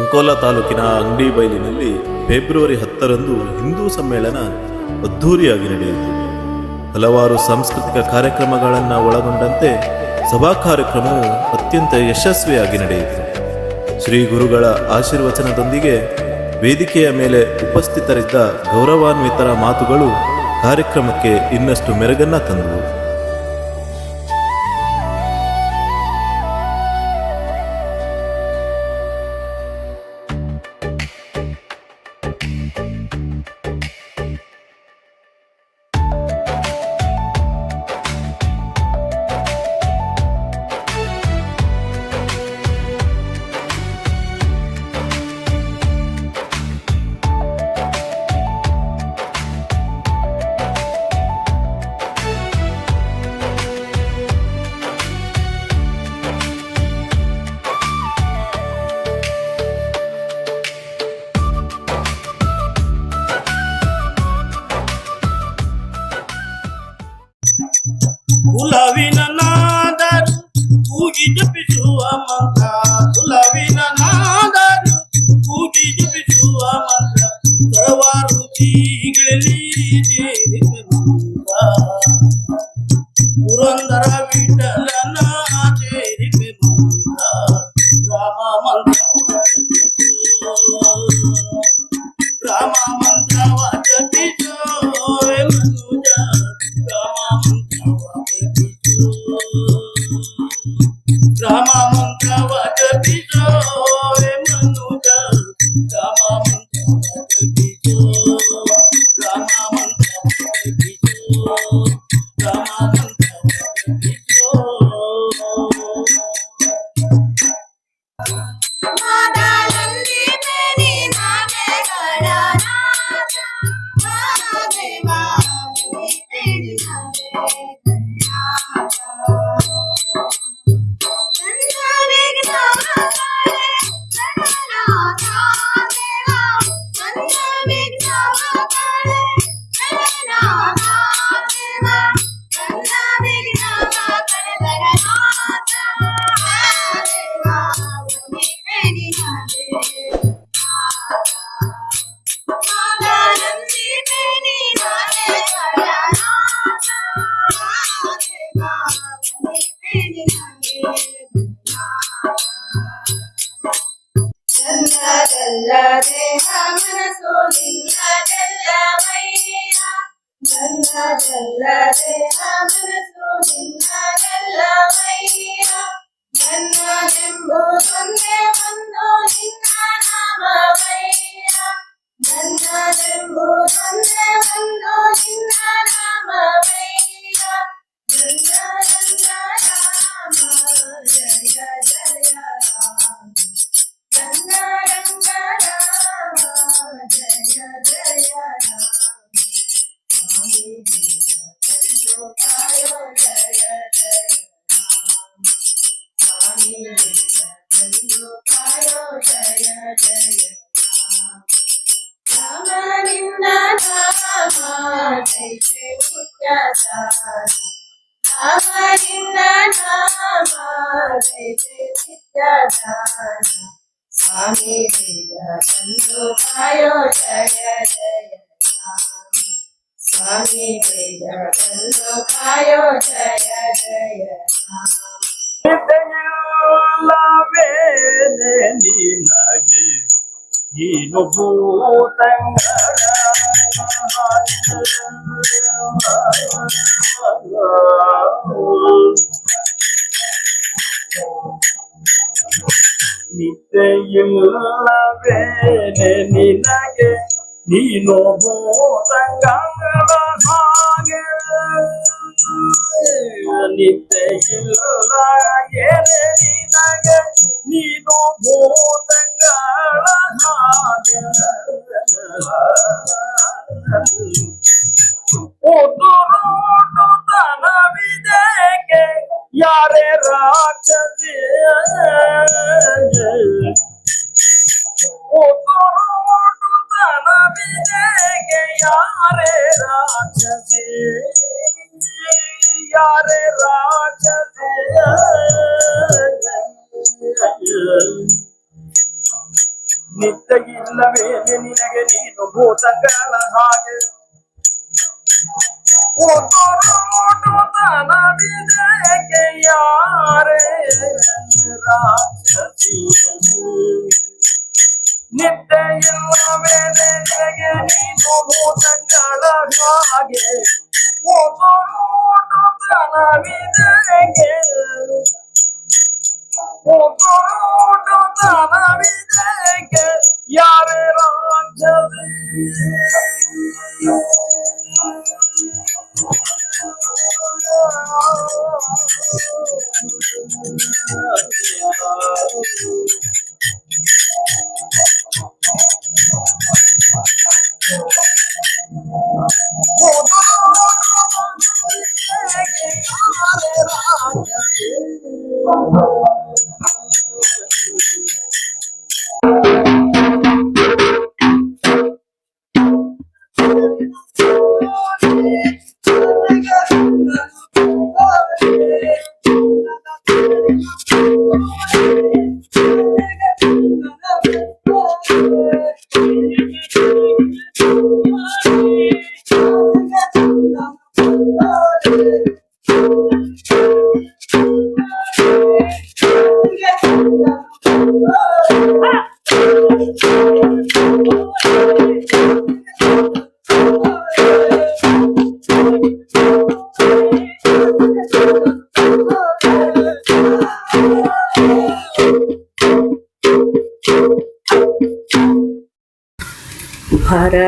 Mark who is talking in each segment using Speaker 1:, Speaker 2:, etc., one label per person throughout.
Speaker 1: ಅಂಕೋಲಾ ತಾಲೂಕಿನ ಅಂಗಡಿ ಬೈಲಿನಲ್ಲಿ ಫೆಬ್ರವರಿ 10ರಂದು ಹಿಂದೂ ಸಮ್ಮೇಳನ ಅದ್ಧೂರಿಯಾಗಿ ನಡೆಯಿತು. ಹಲವಾರು ಸಾಂಸ್ಕೃತಿಕ ಕಾರ್ಯಕ್ರಮಗಳನ್ನು ಒಳಗೊಂಡಂತೆ ಸಭಾ ಕಾರ್ಯಕ್ರಮವು ಅತ್ಯಂತ ಯಶಸ್ವಿಯಾಗಿ ನಡೆಯಿತು. ಶ್ರೀ ಗುರುಗಳ ಆಶೀರ್ವಚನದೊಂದಿಗೆ ವೇದಿಕೆಯ ಮೇಲೆ ಉಪಸ್ಥಿತರಿದ್ದ ಗೌರವಾನ್ವಿತರ ಮಾತುಗಳು ಕಾರ್ಯಕ್ರಮಕ್ಕೆ ಇನ್ನಷ್ಟು ಮೆರುಗನ್ನ ತಂದವು.
Speaker 2: ಕುಲವಿನ ನಾದರು ಕೂಗಿ ಜಪಿಸುವ ಮಂತ್ರ, ಕುಲವಿನ ನಾದರು ಕೂಗಿ ಜಪಿಸುವ ಮಂತ್ರ, ತಳವಾರು ತೀಗಳಲ್ಲಿ ಮಂತ್ರ, ಪುರಂದರ ವಿಠಲನ ಸೇರಿವೆ ಮಂತ್ರ, ರಾಮ ಮಂತ್ರ ರಾಮ ಮಂತ್ರವ ಜಪಿಸೋ ಮನುಜ, ರಾಮ ಮಂತ್ರವ ಜಪಿಸೋ ಮನುಜ, ರಾಮ ಮಂತ್ರವ ಜಪಿಸೋ, ರಾಮ ಮಂತ್ರವ ಜಪಿಸೋ, ರಾಮ ಮಂತ್ರವ ಜಪಿಸೋ.
Speaker 3: ನನ್ನದಲ್ಲದೆ ಮನಸ್ಸು ನಿನ್ನದಲ್ಲವಯ್ಯ, ನನ್ನದಲ್ಲದೆ ಮನಸ್ಸು ನಿನ್ನದಲ್ಲವಯ್ಯ, ನನ್ನದೆಂಬುದೊಂದೇ ಒಂದು ನಿನ್ನ ನಾಮವಯ್ಯ, ನನ್ನದೆಂಬುದೊಂದೇ ಒಂದು ನಿನ್ನ ನಾಮವಯ್ಯ, ನನ್ನ ರಾಮ ಜಯ ಜಯ ರಾಮ, ನನ್ನ ರಂಗ ರಾಮ ಜಯ ಜಯ ರಾಮ, ಸ್ವಾಮಿ ಬಂದು ಕಾಯೋ ಜಯ ಜಯ ರಾಮ, ಸ್ವಾಮಿ ಬಂದು ಕಾಯೋ ಜಯ ಜಯ ರಾಮ, ರಾಮ ನಿನ್ನ ನಾಮ ಜಯ ಜಯ ನಿತ್ಯದಾನ, ರಾಮ ನಿನ್ನ ನಾಮ ಜಯ ಜಯ ನಿತ್ಯದಾನ, ಸ್ವಾಮಿ ಬೇಗ ಬಂದು ಕಾಯೋ ಜಯ ಜಯ ರಾಮ, ಸ್ವಾಮಿ ಬೇಗ ಬಂದು ಕಾಯೋ ಜಯ ಜಯ ರಾಮ.
Speaker 2: ಎಲ್ಲವೇನೆ ನಿನಗೆ ನೀನು ಭೂತಂಗಡ ನಿತ್ಯ ಇಲ್ಲವೇನೆ ನಿನಗೆ ನೀನು ಭೂತಂಗಡ ಹಾಗೆ, ನಿತ್ಯ ಇಲ್ಲ ಏನೆ ನಿನಗೆ ನೀನು ಭೂತಂಗಳ ಹಾಗೆ, ಉದುರೋಟು ತನವಿದೇಕೆ ಯಾರೇ ರಾಕ್ಷಸಿ, ಉದುರೋಟು ತನವಿದೇಕೆ ಯಾರೇ ರಾಕ್ಷಸಿ, ಯಾರೇ ರಾಕ್ಷಸಿ, ನಿತ್ಯ ಇಲ್ಲವೇ ನಿನಗೆ ನೀನು ಭೂತಗಳ ಹಾಗೆ ತನವಿದೆಗೆ ಯಾರೇ ರಾಕ್ಷಸಿ ನಿತ್ಯ ಇಲ್ಲವೇ ನಿನಗೆ ನೀನು ಭೂತಗಳ ಹಾಗೆ ತನವಿದೆಗೆ ತನವಿದೆಗೆ ಯಾರೇ ರಾಕ್ಷಸಿ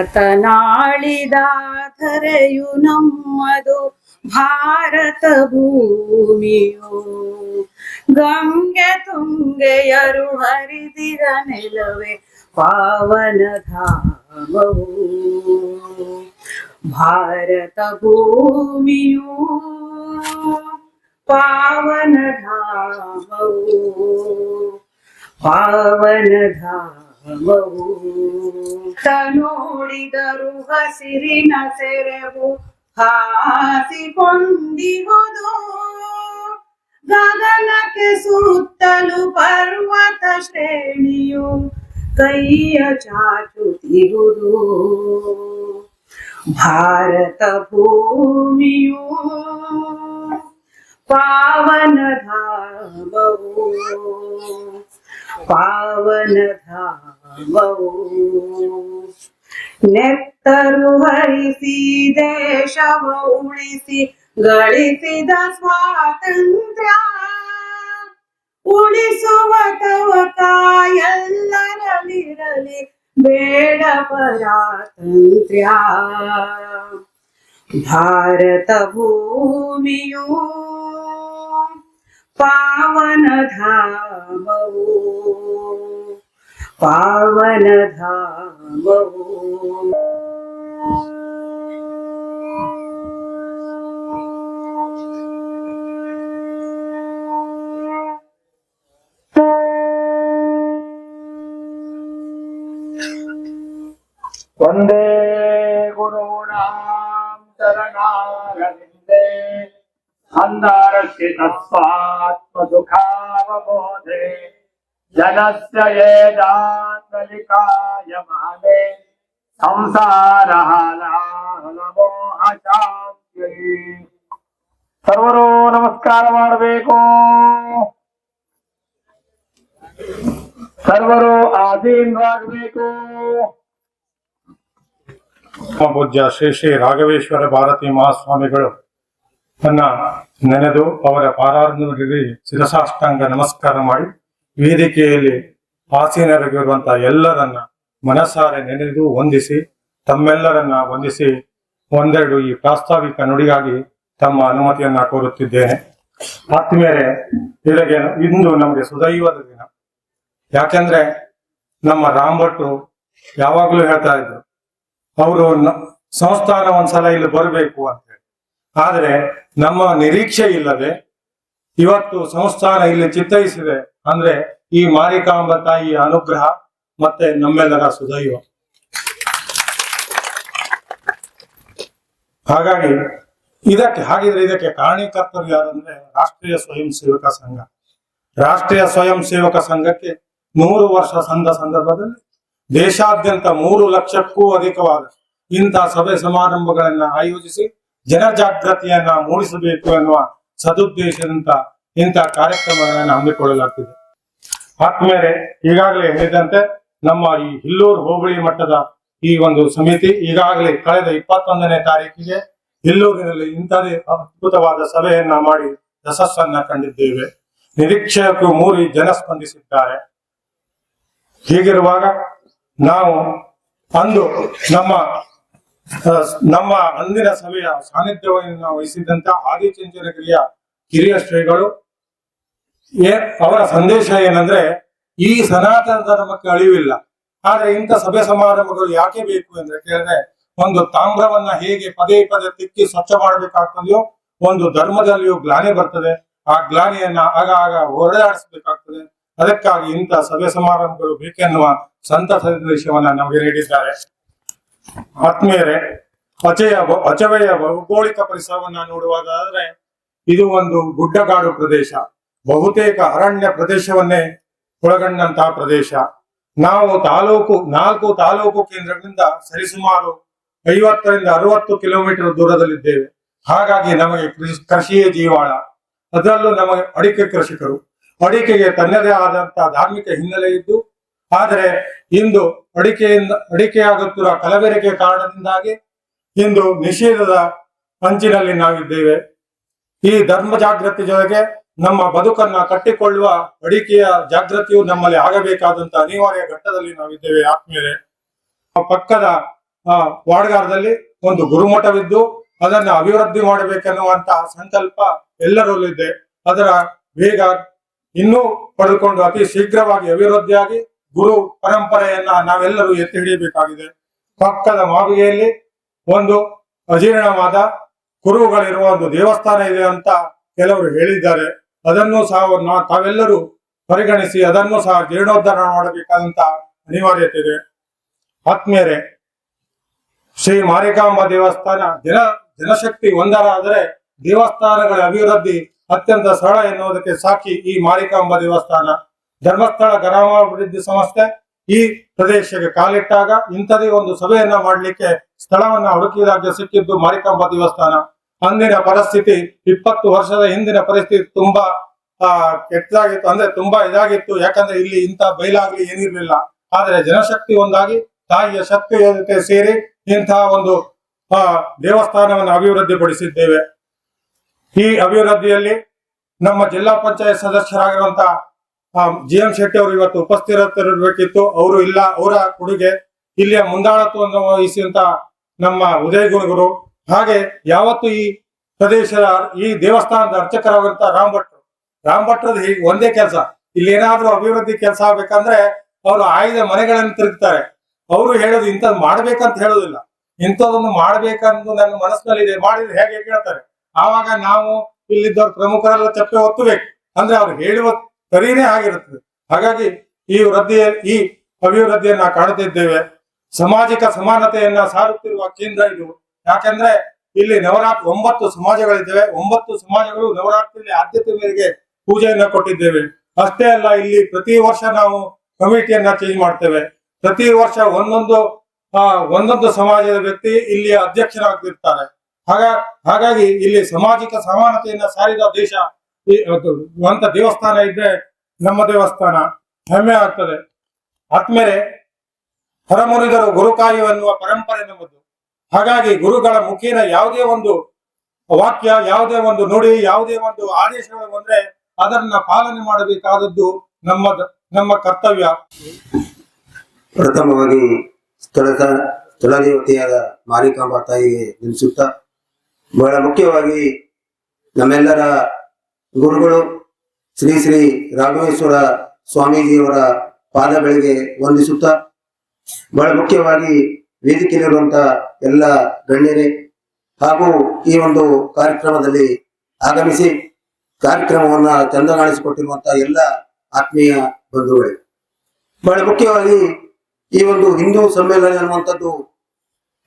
Speaker 4: ಭರತನಾಳಿದ ಧರೆಯು ನಮ್ಮದು ಭಾರತ ಭೂಮಿಯು ಗಂಗೆ ತುಂಗೆಯರು ಹರಿದಿರ ನೆಲವೇ ಪಾವನ ಧಾಮವು ಭಾರತ ಭೂಮಿಯು ಪಾವನ ಧಾಮವು ಪಾವನ ಧಾಮವು ನೋಡಿದರು ಹಸಿರಿನ ಸೆರೆವು ಹಾಸಿಕೊಂಡಿರುವುದು ಗಗನಕ್ಕೆ ಸುತ್ತಲೂ ಪರ್ವತ ಶ್ರೇಣಿಯು ಕೈಯ ಚಾಚುತ್ತಿರುವುದು ಭಾರತ ಭೂಮಿಯು ಪಾವನ ಧಾಮವು ಪಾವನ ಧಾಮವು ನೆತ್ತರು ಹರಿಸಿ ದೇಶವ ಉಳಿಸಿ ಗಳಿಸಿದ ಸ್ವಾತಂತ್ರ್ಯ ಉಳಿಸುವ ತವಕ ಎಲ್ಲರಲ್ಲಿರಲಿ ಬೇಡ ಪರಾತಂತ್ರ್ಯ ಭಾರತ ಭೂಮಿಯು ಪಾವನ ಧಾಮವು ಪಾವನ ಧಾಮವು
Speaker 2: ವಂದೇ ಗುರುಣಾಂ ಶರಣಾರವಿಂದೇ ಅಂಧಾರಸ್ಯ ತಸ್ಮಾತ್ಮದುಃಖಾವಬೋಧೆ ಜನಸ್ಯ ಏದಾಂಗಲಿಕಾಯಮಾನೆ ಸಂಸಾರಹಾಲಾಹಲಮೋಹಶಾಂತ್ಯೈ. ಸರ್ವರು ನಮಸ್ಕಾರ ಮಾಡಬೇಕು. ಸರ್ವರು ಆಸೀನರಾಗಬೇಕು.
Speaker 5: ಪೂಜ್ಯ ಶ್ರೀ ಶ್ರೀ ರಾಘವೇಶ್ವರ ಭಾರತಿ ಮಹಾಸ್ವಾಮಿಗಳು ತನ್ನ ನೆನೆದು ಅವರ ಪಾರಾರ್ಧದಲ್ಲಿ ಶಿರಸಾಷ್ಟಾಂಗ ನಮಸ್ಕಾರ ಮಾಡಿ ವೇದಿಕೆಯಲ್ಲಿ ಆಸೀನರಾಗಿರುವಂತಹ ಎಲ್ಲರನ್ನ ಮನಸಾರೆ ನೆನೆದು ವಂದಿಸಿ ತಮ್ಮೆಲ್ಲರನ್ನ ವಂದಿಸಿ ಒಂದೆರಡು ಈ ಪ್ರಾಸ್ತಾವಿಕ ನುಡಿಗಾಗಿ ತಮ್ಮ ಅನುಮತಿಯನ್ನ ಕೋರುತ್ತಿದ್ದೇನೆ. ಆತ್ಮೀಯರೇ, ಇದಕ್ಕೆ ಇಂದು ನಮಗೆ ಸುದೈವದ ದಿನ. ಯಾಕೆಂದ್ರೆ ನಮ್ಮ ರಾಮ್ ಭಟ್ರು ಯಾವಾಗ್ಲೂ ಹೇಳ್ತಾ ಇದ್ರು, ಅವರು ಸಂಸ್ಥಾನ ಒಂದ್ಸಲ ಇಲ್ಲಿ ಬರಬೇಕು ಅಂತ ಹೇಳಿ. ಆದ್ರೆ ನಮ್ಮ ನಿರೀಕ್ಷೆ ಇಲ್ಲದೆ ಇವತ್ತು ಸಂಸ್ಥಾನ ಇಲ್ಲಿ ಚಿತ್ತೈಸಿದೆ ಅಂದ್ರೆ ಈ ಮಾರಿಕಾಂಬ ತಾಯಿಯ ಅನುಗ್ರಹ ಮತ್ತೆ ನಮ್ಮೆಲ್ಲರ ಸುದೈವ. ಹಾಗಾಗಿ ಇದಕ್ಕೆ ಕಾರಣೀಕರ್ತರು ಯಾರಂದ್ರೆ ರಾಷ್ಟ್ರೀಯ ಸ್ವಯಂ ಸೇವಕ ಸಂಘ. ರಾಷ್ಟ್ರೀಯ ಸ್ವಯಂ ಸೇವಕ ಸಂಘಕ್ಕೆ 100 ವರ್ಷ ಸಂದರ್ಭದಲ್ಲಿ ದೇಶಾದ್ಯಂತ 3 ಲಕ್ಷಕ್ಕೂ ಅಧಿಕವಾದ ಇಂತಹ ಸಭೆ ಸಮಾರಂಭಗಳನ್ನ ಆಯೋಜಿಸಿ ಜನಜಾಗೃತಿಯನ್ನ ಮೂಡಿಸಬೇಕು ಎನ್ನುವ ಸದುದ್ದೇಶದಂತ ಇಂತಹ ಕಾರ್ಯಕ್ರಮಗಳನ್ನು ಹಮ್ಮಿಕೊಳ್ಳಲಾಗ್ತಿದೆ. ಆದ್ಮೇಲೆ ಈಗಾಗಲೇ ಹೇಳಿದಂತೆ ನಮ್ಮ ಈ ಹಿಲ್ಲೂರು ಹೋಬಳಿ ಮಟ್ಟದ ಈ ಒಂದು ಸಮಿತಿ ಈಗಾಗಲೇ ಕಳೆದ 21ನೇ ತಾರೀಕಿಗೆ ಹಿಲ್ಲೂರಿನಲ್ಲಿ ಇಂಥದೇ ಅದ್ಭುತವಾದ ಸಭೆಯನ್ನ ಮಾಡಿ ಯಶಸ್ಸನ್ನ ಕಂಡಿದ್ದೇವೆ. ನಿರೀಕ್ಷೆಗೂ ಮೂರಿ ಜನ ಸ್ಪಂದಿಸಿದ್ದಾರೆ. ಹೀಗಿರುವಾಗ ನಾವು ಅಂದು ನಮ್ಮ ಅಂದಿನ ಸಭೆಯ ಸಾನ್ನಿಧ್ಯವನ್ನು ವಹಿಸಿದಂತ ಆದಿಚುಂಚನಗಿರಿಯ ಹಿರಿಯ ಶ್ರೀಗಳು ಅವರ ಸಂದೇಶ ಏನಂದ್ರೆ, ಈ ಸನಾತನ ಧರ್ಮಕ್ಕೆ ಅಳಿವಿಲ್ಲ, ಆದ್ರೆ ಇಂಥ ಸಭೆ ಸಮಾರಂಭಗಳು ಯಾಕೆ ಬೇಕು ಅಂದ್ರೆ ಕೇಳಿದ್ರೆ, ಒಂದು ತಾಮ್ರವನ್ನ ಹೇಗೆ ಪದೇ ಪದೇ ತಿಕ್ಕಿ ಸ್ವಚ್ಛ ಮಾಡಬೇಕಾಗ್ತದೆಯೋ ಒಂದು ಧರ್ಮದಲ್ಲಿಯೂ ಗ್ಲಾನಿ ಬರ್ತದೆ. ಆ ಗ್ಲಾನಿಯನ್ನ ಆಗಾಗ ಹೊರಡಾಡಿಸಬೇಕಾಗ್ತದೆ. ಅದಕ್ಕಾಗಿ ಇಂಥ ಸಭೆ ಸಮಾರಂಭಗಳು ಬೇಕೆನ್ನುವ ಸಂತ ಸಂದೇಶವನ್ನ ನಮಗೆ ನೀಡಿದ್ದಾರೆ. ಆತ್ಮೀಯರೇ, ಅಚವೆಯ ಭೌಗೋಳಿಕ ಪರಿಸರವನ್ನ ನೋಡುವುದಾದ್ರೆ ಇದು ಒಂದು ಗುಡ್ಡಗಾಡು ಪ್ರದೇಶ, ಬಹುತೇಕ ಅರಣ್ಯ ಪ್ರದೇಶವನ್ನೇ ಒಳಗೊಂಡಂತಹ ಪ್ರದೇಶ. ನಾವು 4 ತಾಲೂಕು ಕೇಂದ್ರಗಳಿಂದ ಸರಿಸುಮಾರು 50ರಿಂದ 60 ಕಿಲೋಮೀಟರ್ ದೂರದಲ್ಲಿದ್ದೇವೆ. ಹಾಗಾಗಿ ನಮಗೆ ಕೃಷಿಯೇ ಜೀವಾಳ. ಅದರಲ್ಲೂ ನಮಗೆ ಅಡಿಕೆ ಕೃಷಿಕರು. ಅಡಿಕೆಗೆ ತನ್ನದೇ ಆದಂತಹ ಧಾರ್ಮಿಕ ಹಿನ್ನೆಲೆ ಇದ್ದು, ಆದರೆ ಇಂದು ಅಡಿಕೆಯಾಗುತ್ತಿರುವ ಕಲಬೆರಕೆ ಕಾರಣದಿಂದಾಗಿ ಇಂದು ನಿಷೇಧದ ಅಂಚಿನಲ್ಲಿ ನಾವಿದ್ದೇವೆ. ಈ ಧರ್ಮ ಜಾಗೃತಿ ಜೊತೆಗೆ ನಮ್ಮ ಬದುಕನ್ನ ಕಟ್ಟಿಕೊಳ್ಳುವ ಅಡಿಕೆಯ ಜಾಗೃತಿಯು ನಮ್ಮಲ್ಲಿ ಆಗಬೇಕಾದಂತ ಅನಿವಾರ್ಯ ಘಟ್ಟದಲ್ಲಿ ನಾವಿದ್ದೇವೆ. ಆತ್ಮೀಯರೇ, ಪಕ್ಕದ ವಾಡಗಾರದಲ್ಲಿ ಒಂದು ಗುರುಮಠವಿದ್ದು ಅದನ್ನ ಅಭಿವೃದ್ಧಿ ಮಾಡಬೇಕೆನ್ನುವಂತ ಸಂಕಲ್ಪ ಎಲ್ಲರಲ್ಲೂ ಇದೆ. ಅದರ ವೇಗ ಇನ್ನೂ ಪಡೆದುಕೊಂಡು ಅತಿ ಶೀಘ್ರವಾಗಿ ಅಭಿವೃದ್ಧಿಯಾಗಿ ಗುರು ಪರಂಪರೆಯನ್ನ ನಾವೆಲ್ಲರೂ ಎತ್ತಿ ಹಿಡಿಯಬೇಕಾಗಿದೆ. ಪಕ್ಕದ ಮಾವಿಗೆಯಲ್ಲಿ ಒಂದು ಅಜೀರ್ಣವಾದ ಕುರುಹುಗಳಿರುವ ಒಂದು ದೇವಸ್ಥಾನ ಇದೆ ಅಂತ ಕೆಲವರು ಹೇಳಿದ್ದಾರೆ. ಅದನ್ನು ಸಹ ತಾವೆಲ್ಲರೂ ಪರಿಗಣಿಸಿ ಅದನ್ನು ಸಹ ಜೀರ್ಣೋದ್ಧಾರ ಮಾಡಬೇಕಾದಂತ ಅನಿವಾರ್ಯತೆ ಇದೆ. ಆತ್ಮೀಯರೇ, ಶ್ರೀ ಮಾರಿಕಾಂಬ ದೇವಸ್ಥಾನ ಜನಶಕ್ತಿ ಒಂದರಾದರೆ ದೇವಸ್ಥಾನಗಳ ಅಭಿವೃದ್ಧಿ ಅತ್ಯಂತ ಸರಳ ಎನ್ನುವುದಕ್ಕೆ ಸಾಕ್ಷಿ ಈ ಮಾರಿಕಾಂಬ ದೇವಸ್ಥಾನ. ಧರ್ಮಸ್ಥಳ ಗ್ರಾಮಾಭಿವೃದ್ಧಿ ಸಂಸ್ಥೆ ಈ ಪ್ರದೇಶಕ್ಕೆ ಕಾಲಿಟ್ಟಾಗ ಇಂಥದೇ ಒಂದು ಸಭೆಯನ್ನ ಮಾಡಲಿಕ್ಕೆ ಸ್ಥಳವನ್ನ ಹುಡುಕಿದಾಗ ಸಿಕ್ಕಿದ್ದು ಮಾರಿಕಾಂಬ ದೇವಸ್ಥಾನ. ಅಂದಿನ ಪರಿಸ್ಥಿತಿ 20 ವರ್ಷದ ಹಿಂದಿನ ಪರಿಸ್ಥಿತಿ ತುಂಬಾ ಕೆಟ್ಟದಾಗಿತ್ತು, ಅಂದ್ರೆ ತುಂಬಾ ಇದಾಗಿತ್ತು. ಯಾಕಂದ್ರೆ ಇಲ್ಲಿ ಇಂಥ ಬಯಲಾಗ್ಲಿ ಏನಿರ್ಲಿಲ್ಲ. ಆದ್ರೆ ಜನಶಕ್ತಿ ಒಂದಾಗಿ ತಾಯಿಯ ಶಕ್ತಿ ಜೊತೆ ಸೇರಿ ಇಂತಹ ಒಂದು ದೇವಸ್ಥಾನವನ್ನು ಅಭಿವೃದ್ಧಿ ಪಡಿಸಿದ್ದೇವೆ. ಈ ಅಭಿವೃದ್ಧಿಯಲ್ಲಿ ನಮ್ಮ ಜಿಲ್ಲಾ ಪಂಚಾಯತ್ ಸದಸ್ಯರಾಗಿರುವಂತಹ GM ಶೆಟ್ಟಿ ಅವರು ಇವತ್ತು ಉಪಸ್ಥಿತರಿರಬೇಕಿತ್ತು. ಅವರು ಇಲ್ಲ. ಅವರ ಕೊಡುಗೆ ಇಲ್ಲಿಯ ಮುಂದಾಳತ್ವವನ್ನು ವಹಿಸಿದಂತ ನಮ್ಮ ಉದಯ ಗುರುಗಳು, ಹಾಗೆ ಯಾವತ್ತು ಈ ಪ್ರದೇಶದ ಈ ದೇವಸ್ಥಾನದ ಅರ್ಚಕರಾಗಿರುವಂತ ರಾಮ್ ಭಟ್ರದ ಒಂದೇ ಕೆಲಸ, ಇಲ್ಲಿ ಏನಾದ್ರೂ ಅಭಿವೃದ್ಧಿ ಕೆಲಸ ಆಗ್ಬೇಕಂದ್ರೆ ಅವರು ಆಯ್ದ ಮನೆಗಳನ್ನು ತಿರುಗ್ತಾರೆ. ಅವರು ಹೇಳೋದು ಇಂಥದ್ದು ಮಾಡ್ಬೇಕಂತ ಹೇಳೋದಿಲ್ಲ, ಇಂಥದೊಂದು ಮಾಡ್ಬೇಕಂತ ನನ್ನ ಮನಸ್ಸಿನಲ್ಲಿದೆ, ಮಾಡಿದ್ರೆ ಹೇಗೆ ಕೇಳ್ತಾರೆ. ಆವಾಗ ನಾವು ಇಲ್ಲಿದ್ದವ್ರ ಪ್ರಮುಖರೆಲ್ಲ ಚಪ್ಪೆ ಒತ್ತಬೇಕು. ಅಂದ್ರೆ ಅವ್ರು ಹೇಳುವ ಸರಿನೇ ಆಗಿರುತ್ತದೆ. ಹಾಗಾಗಿ ಈ ಅಭಿವೃದ್ಧಿಯನ್ನ ಕಾಣುತ್ತಿದ್ದೇವೆ. ಸಾಮಾಜಿಕ ಸಮಾನತೆಯನ್ನ ಸಾರುತ್ತಿರುವ ಕೇಂದ್ರ ಇದು. ಯಾಕಂದ್ರೆ ಇಲ್ಲಿ 9 ಸಮಾಜಗಳಿದ್ದೇವೆ. 9 ಸಮಾಜಗಳು ನವರಾತ್ರಿಯಲ್ಲಿ ಆದ್ಯತೆ ಮೇರೆಗೆ ಪೂಜೆಯನ್ನ ಕೊಟ್ಟಿದ್ದೇವೆ. ಅಷ್ಟೇ ಅಲ್ಲ, ಇಲ್ಲಿ ಪ್ರತಿ ವರ್ಷ ನಾವು ಕಮಿಟಿಯನ್ನ ಚೇಂಜ್ ಮಾಡ್ತೇವೆ. ಪ್ರತಿ ವರ್ಷ ಒಂದೊಂದು ಸಮಾಜದ ವ್ಯಕ್ತಿ ಇಲ್ಲಿ ಅಧ್ಯಕ್ಷರಾಗ್ತಿರ್ತಾರೆ. ಹಾಗಾಗಿ ಇಲ್ಲಿ ಸಾಮಾಜಿಕ ಸಮಾನತೆಯನ್ನ ಸಾರಿದ ದೇಶ ಅಂತ ದೇವಸ್ಥಾನ ಇದ್ರೆ ನಮ್ಮ ದೇವಸ್ಥಾನ ಹೆಮ್ಮೆ ಆಗ್ತದೆ. ಆದ್ಮೇಲೆ ಹೊರಮುರಿದರು ಗುರುಕಾಯು ಎನ್ನುವ ಪರಂಪರೆ ನಮ್ಮದು. ಹಾಗಾಗಿ ಗುರುಗಳ ಮುಖೇನ ಯಾವುದೇ ಒಂದು ವಾಕ್ಯ, ಯಾವುದೇ ಒಂದು ನುಡಿ, ಯಾವುದೇ ಒಂದು ಆದೇಶಗಳು ಬಂದ್ರೆ ಅದನ್ನ ಪಾಲನೆ ಮಾಡಬೇಕಾದದ್ದು ನಮ್ಮ ಕರ್ತವ್ಯ.
Speaker 6: ಪ್ರಥಮವಾಗಿ ಸ್ಥಳ ದೇವತೆಯಾದ ಮಾರಿಕಾಂಬಾ ತಾಯಿಗೆ ನಿಲ್ಲಿಸುತ್ತಾ, ಬಹಳ ಮುಖ್ಯವಾಗಿ ನಮ್ಮೆಲ್ಲರ ಗುರುಗಳು ಶ್ರೀ ಶ್ರೀ ರಾಘವೇಶ್ವರ ಸ್ವಾಮೀಜಿಯವರ ಪಾದಗಳಿಗೆ ವಂದಿಸುತ್ತಾ, ಬಹಳ ಮುಖ್ಯವಾಗಿ ವೇದಿಕೆಯಲ್ಲಿರುವಂತಹ ಎಲ್ಲ ಗಣ್ಯರೇ ಹಾಗೂ ಈ ಒಂದು ಕಾರ್ಯಕ್ರಮದಲ್ಲಿ ಆಗಮಿಸಿ ಕಾರ್ಯಕ್ರಮವನ್ನ ಚಂದಗಾಣಿಸಿಕೊಟ್ಟಿರುವಂತಹ ಎಲ್ಲ ಆತ್ಮೀಯ ಬಂಧುಗಳೇ, ಬಹಳ ಮುಖ್ಯವಾಗಿ ಈ ಒಂದು ಹಿಂದೂ ಸಮ್ಮೇಳನ ಅನ್ನುವಂಥದ್ದು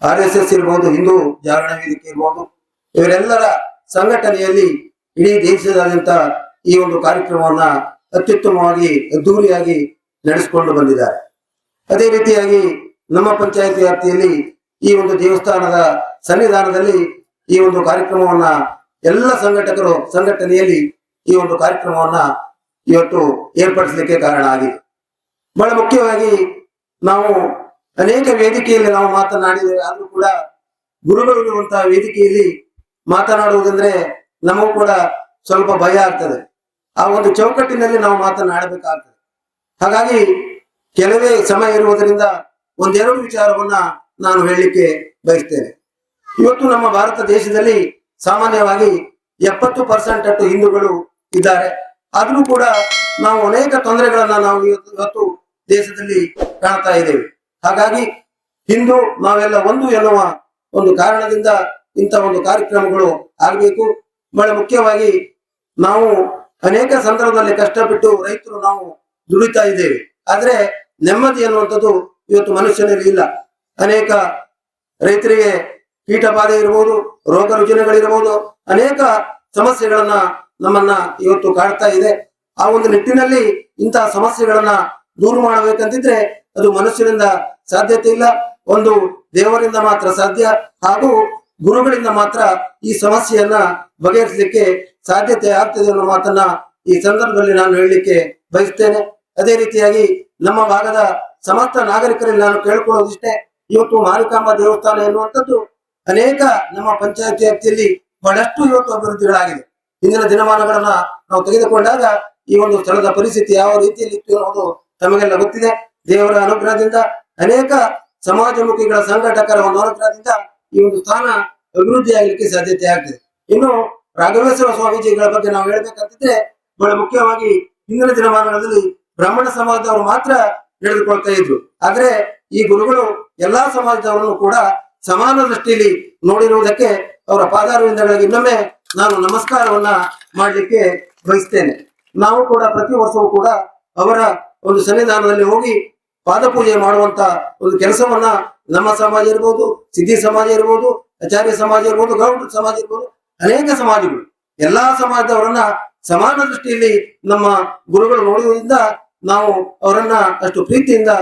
Speaker 6: RSS ಇರ್ಬೋದು, ಹಿಂದೂ ಜಾಗರಣ ವೇದಿಕೆ ಇರ್ಬೋದು, ಇವರೆಲ್ಲರ ಸಂಘಟನೆಯಲ್ಲಿ ಇಡೀ ದೇಶದಾದ್ಯಂತ ಈ ಒಂದು ಕಾರ್ಯಕ್ರಮವನ್ನ ಅತ್ಯುತ್ತಮವಾಗಿ ಅದ್ದೂರಿಯಾಗಿ ನಡೆಸಿಕೊಂಡು ಬಂದಿದ್ದಾರೆ. ಅದೇ ರೀತಿಯಾಗಿ ನಮ್ಮ ಪಂಚಾಯತ್ ವ್ಯಾಪ್ತಿಯಲ್ಲಿ ಈ ಒಂದು ದೇವಸ್ಥಾನದ ಸನ್ನಿಧಾನದಲ್ಲಿ ಈ ಒಂದು ಕಾರ್ಯಕ್ರಮವನ್ನ ಎಲ್ಲ ಸಂಘಟಕರು ಸಂಘಟನೆಯಲ್ಲಿ ಈ ಒಂದು ಕಾರ್ಯಕ್ರಮವನ್ನ ಇವತ್ತು ಏರ್ಪಡಿಸಲಿಕ್ಕೆ ಕಾರಣ ಆಗಿದೆ. ಬಹಳ ಮುಖ್ಯವಾಗಿ ನಾವು ಅನೇಕ ವೇದಿಕೆಯಲ್ಲಿ ನಾವು ಮಾತನಾಡಿದ್ದೇವೆ, ಆದ್ರೂ ಕೂಡ ಗುರುಗಳು ಇರುವಂತಹ ವೇದಿಕೆಯಲ್ಲಿ ಮಾತನಾಡುವುದಂದ್ರೆ ನಮಗೂ ಕೂಡ ಸ್ವಲ್ಪ ಭಯ ಆಗ್ತದೆ. ಆ ಒಂದು ಚೌಕಟ್ಟಿನಲ್ಲಿ ನಾವು ಮಾತನಾಡಬೇಕಾಗ್ತದೆ. ಹಾಗಾಗಿ ಕೆಲವೇ ಸಮಯ ಇರುವುದರಿಂದ ಒಂದೆರಡು ವಿಚಾರವನ್ನ ನಾನು ಹೇಳಲಿಕ್ಕೆ ಬಯಸ್ತೇನೆ. ಇವತ್ತು ನಮ್ಮ ಭಾರತ ದೇಶದಲ್ಲಿ ಸಾಮಾನ್ಯವಾಗಿ 70% ಅಷ್ಟು ಹಿಂದೂಗಳು ಇದ್ದಾರೆ. ಆದ್ರೂ ಕೂಡ ನಾವು ಅನೇಕ ತೊಂದರೆಗಳನ್ನ ನಾವು ಇವತ್ತು ದೇಶದಲ್ಲಿ ಕಾಣ್ತಾ ಇದ್ದೇವೆ. ಹಾಗಾಗಿ ಹಿಂದೂ ನಾವೆಲ್ಲ ಒಂದು ಎನ್ನುವ ಒಂದು ಕಾರಣದಿಂದ ಇಂಥ ಒಂದು ಕಾರ್ಯಕ್ರಮಗಳು ಆಗಬೇಕು. ಬಹಳ ಮುಖ್ಯವಾಗಿ ನಾವು ಅನೇಕ ಸಂದರ್ಭದಲ್ಲಿ ಕಷ್ಟಪಟ್ಟು ರೈತರು ನಾವು ದುಡಿತಾ ಇದ್ದೇವೆ, ಆದ್ರೆ ನೆಮ್ಮದಿ ಅನ್ನುವಂಥದ್ದು ಇವತ್ತು ಮನುಷ್ಯನಲ್ಲಿ ಇಲ್ಲ. ಅನೇಕ ರೈತರಿಗೆ ಕೀಟ ಬಾಧೆ ಇರಬಹುದು, ರೋಗ ರುಜಿನಗಳಿರಬಹುದು, ಅನೇಕ ಸಮಸ್ಯೆಗಳನ್ನ ನಮ್ಮನ್ನ ಇವತ್ತು ಕಾಡ್ತಾ ಇದೆ. ಆ ಒಂದು ನಿಟ್ಟಿನಲ್ಲಿ ಇಂತಹ ಸಮಸ್ಯೆಗಳನ್ನ ದೂರ ಮಾಡಬೇಕಂತಿದ್ರೆ ಅದು ಮನುಷ್ಯರಿಂದ ಸಾಧ್ಯತೆ ಇಲ್ಲ, ಒಂದು ದೇವರಿಂದ ಮಾತ್ರ ಸಾಧ್ಯ, ಹಾಗೂ ಗುರುಗಳಿಂದ ಮಾತ್ರ ಈ ಸಮಸ್ಯೆಯನ್ನ ಬಗೆಹರಿಸಲಿಕ್ಕೆ ಸಾಧ್ಯತೆ ಆಗ್ತದೆ ಅನ್ನೋ ಮಾತನ್ನ ಈ ಸಂದರ್ಭದಲ್ಲಿ ನಾನು ಹೇಳಲಿಕ್ಕೆ ಬಯಸ್ತೇನೆ. ಅದೇ ರೀತಿಯಾಗಿ ನಮ್ಮ ಭಾಗದ ಸಮಸ್ತ ನಾಗರಿಕರಲ್ಲಿ ನಾನು ಕೇಳ್ಕೊಳ್ಳೋದಿಷ್ಟೇ, ಇವತ್ತು ಮಾರಿಕಾಂಬಾ ದೇವಸ್ಥಾನ ಎನ್ನುವಂಥದ್ದು ಅನೇಕ ನಮ್ಮ ಪಂಚಾಯತ್ ವ್ಯಾಪ್ತಿಯಲ್ಲಿ ಬಹಳಷ್ಟು ಇವತ್ತು ಅಭಿವೃದ್ಧಿಗಳಾಗಿದೆ. ಇಂದಿನ ದಿನಮಾನಗಳನ್ನ ನಾವು ತೆಗೆದುಕೊಂಡಾಗ ಈ ಒಂದು ಸ್ಥಳದ ಪರಿಸ್ಥಿತಿ ಯಾವ ರೀತಿಯಲ್ಲಿ ಇತ್ತು ಅನ್ನೋದು ತಮಗೆಲ್ಲ ಗೊತ್ತಿದೆ. ದೇವರ ಅನುಗ್ರಹದಿಂದ ಅನೇಕ ಸಮಾಜಮುಖಿಗಳ ಸಂಘಟಕರ ಒಂದು ಅನುಗ್ರಹದಿಂದ ಈ ಒಂದು ಸ್ಥಾನ ಅಭಿವೃದ್ಧಿ ಆಗಲಿಕ್ಕೆ ಸಾಧ್ಯತೆ ಆಗ್ತದೆ. ಇನ್ನು ರಾಘವೇಶ್ವರ ಸ್ವಾಮೀಜಿಗಳ ಬಗ್ಗೆ ನಾವು ಹೇಳ್ಬೇಕಂತಿದ್ರೆ ಬಹಳ ಮುಖ್ಯವಾಗಿ ಹಿಂದಿನ ದಿನಮಾನಗಳಲ್ಲಿ ಬ್ರಾಹ್ಮಣ ಸಮಾಜದವರು ಮಾತ್ರ ನಡೆದುಕೊಳ್ತಾ ಇದ್ರು, ಆದ್ರೆ ಈ ಗುರುಗಳು ಎಲ್ಲಾ ಸಮಾಜದವರನ್ನು ಕೂಡ ಸಮಾನ ದೃಷ್ಟಿಯಲ್ಲಿ ನೋಡಿರುವುದಕ್ಕೆ ಅವರ ಪಾದಾರವಿಂದಗಳಿಗೆ ಇನ್ನೊಮ್ಮೆ ನಾನು ನಮಸ್ಕಾರವನ್ನ ಮಾಡಲಿಕ್ಕೆ ಬಯಸ್ತೇನೆ. ನಾವು ಕೂಡ ಪ್ರತಿ ವರ್ಷವೂ ಕೂಡ ಅವರ ಒಂದು ಸನ್ನಿಧಾನದಲ್ಲಿ ಹೋಗಿ ಪಾದಪೂಜೆ ಮಾಡುವಂತ ಒಂದು ಕೆಲಸವನ್ನ ನಮ್ಮ ಸಮಾಜ ಇರ್ಬೋದು, ಸಿದ್ಧಿ ಸಮಾಜ ಇರ್ಬೋದು, ಆಚಾರ್ಯ ಸಮಾಜ ಇರ್ಬೋದು, ಗೌಡ ಸಮಾಜ ಇರ್ಬೋದು, ಅನೇಕ ಸಮಾಜಗಳು ಎಲ್ಲಾ ಸಮಾಜದವರನ್ನ ಸಮಾನ ದೃಷ್ಟಿಯಲ್ಲಿ ನಮ್ಮ ಗುರುಗಳು ನೋಡುವುದರಿಂದ ನಾವು ಅವರನ್ನ ಅಷ್ಟು ಪ್ರೀತಿಯಿಂದ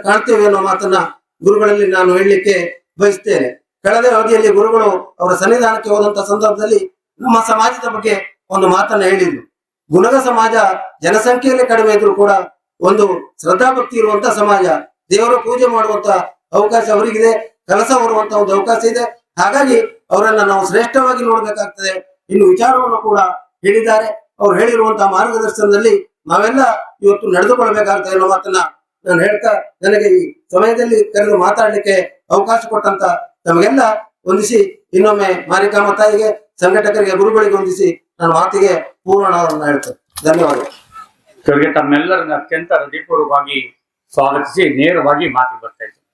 Speaker 6: ಕಾಣ್ತೇವೆ ಅನ್ನೋ ಮಾತನ್ನ ಗುರುಗಳಲ್ಲಿ ನಾನು ಹೇಳಲಿಕ್ಕೆ ಬಯಸ್ತೇನೆ. ಕಳೆದ ಅವಧಿಯಲ್ಲಿ ಗುರುಗಳು ಅವರ ಸನ್ನಿಧಾನಕ್ಕೆ ಹೋದಂತ ಸಂದರ್ಭದಲ್ಲಿ ನಮ್ಮ ಸಮಾಜದ ಬಗ್ಗೆ ಒಂದು ಮಾತನ್ನ ಹೇಳಿದ್ರು. ಗುಣಗ ಸಮಾಜ ಜನಸಂಖ್ಯೆಯಲ್ಲಿ ಕಡಿಮೆ ಇದ್ರು ಕೂಡ ಒಂದು ಶ್ರದ್ಧಾಭಕ್ತಿ ಇರುವಂತ ಸಮಾಜ, ದೇವರ ಪೂಜೆ ಮಾಡುವಂತ ಅವಕಾಶ ಅವರಿಗಿದೆ, ಕೆಲಸ ಬರುವಂತ ಒಂದು ಅವಕಾಶ ಇದೆ. ಹಾಗಾಗಿ ಅವರನ್ನ ನಾವು ಶ್ರೇಷ್ಠವಾಗಿ ನೋಡ್ಬೇಕಾಗ್ತದೆ. ಇನ್ನು ವಿಚಾರವನ್ನು ಕೂಡ ಹೇಳಿದ್ದಾರೆ. ಅವ್ರು ಹೇಳಿರುವಂತಹ ಮಾರ್ಗದರ್ಶನದಲ್ಲಿ ನಾವೆಲ್ಲ ಇವತ್ತು ನಡೆದುಕೊಳ್ಬೇಕಾಗ್ತದೆ ಅನ್ನೋ ಮಾತನ್ನ ನಾನು ಹೇಳ್ತಾ, ನನಗೆ ಈ ಸಮಯದಲ್ಲಿ ಕರೆದು ಮಾತಾಡ್ಲಿಕ್ಕೆ ಅವಕಾಶ ಕೊಟ್ಟಂತ ನಮಗೆಲ್ಲ ಹೊಂದಿಸಿ ಇನ್ನೊಮ್ಮೆ ಮಾರಿಕಾಂಬಾ ತಾಯಿಗೆ, ಸಂಘಟಕರಿಗೆ, ಗುರುಗಳಿಗೆ ಹೊಂದಿಸಿ ನನ್ನ ಮಾತಿಗೆ ಪೂರ್ಣವನ್ನು ಹೇಳ್ತೇನೆ. ಧನ್ಯವಾದಗಳು.
Speaker 7: ಇವರಿಗೆ ತಮ್ಮೆಲ್ಲರನ್ನ ಅತ್ಯಂತ ಹೃದಯಪೂರ್ವಕವಾಗಿ ಸ್ವಾಗತಿಸಿ ನೇರವಾಗಿ ಮಾತಿಗೆ ಬರ್ತಾ ಇದ್ದೇನೆ.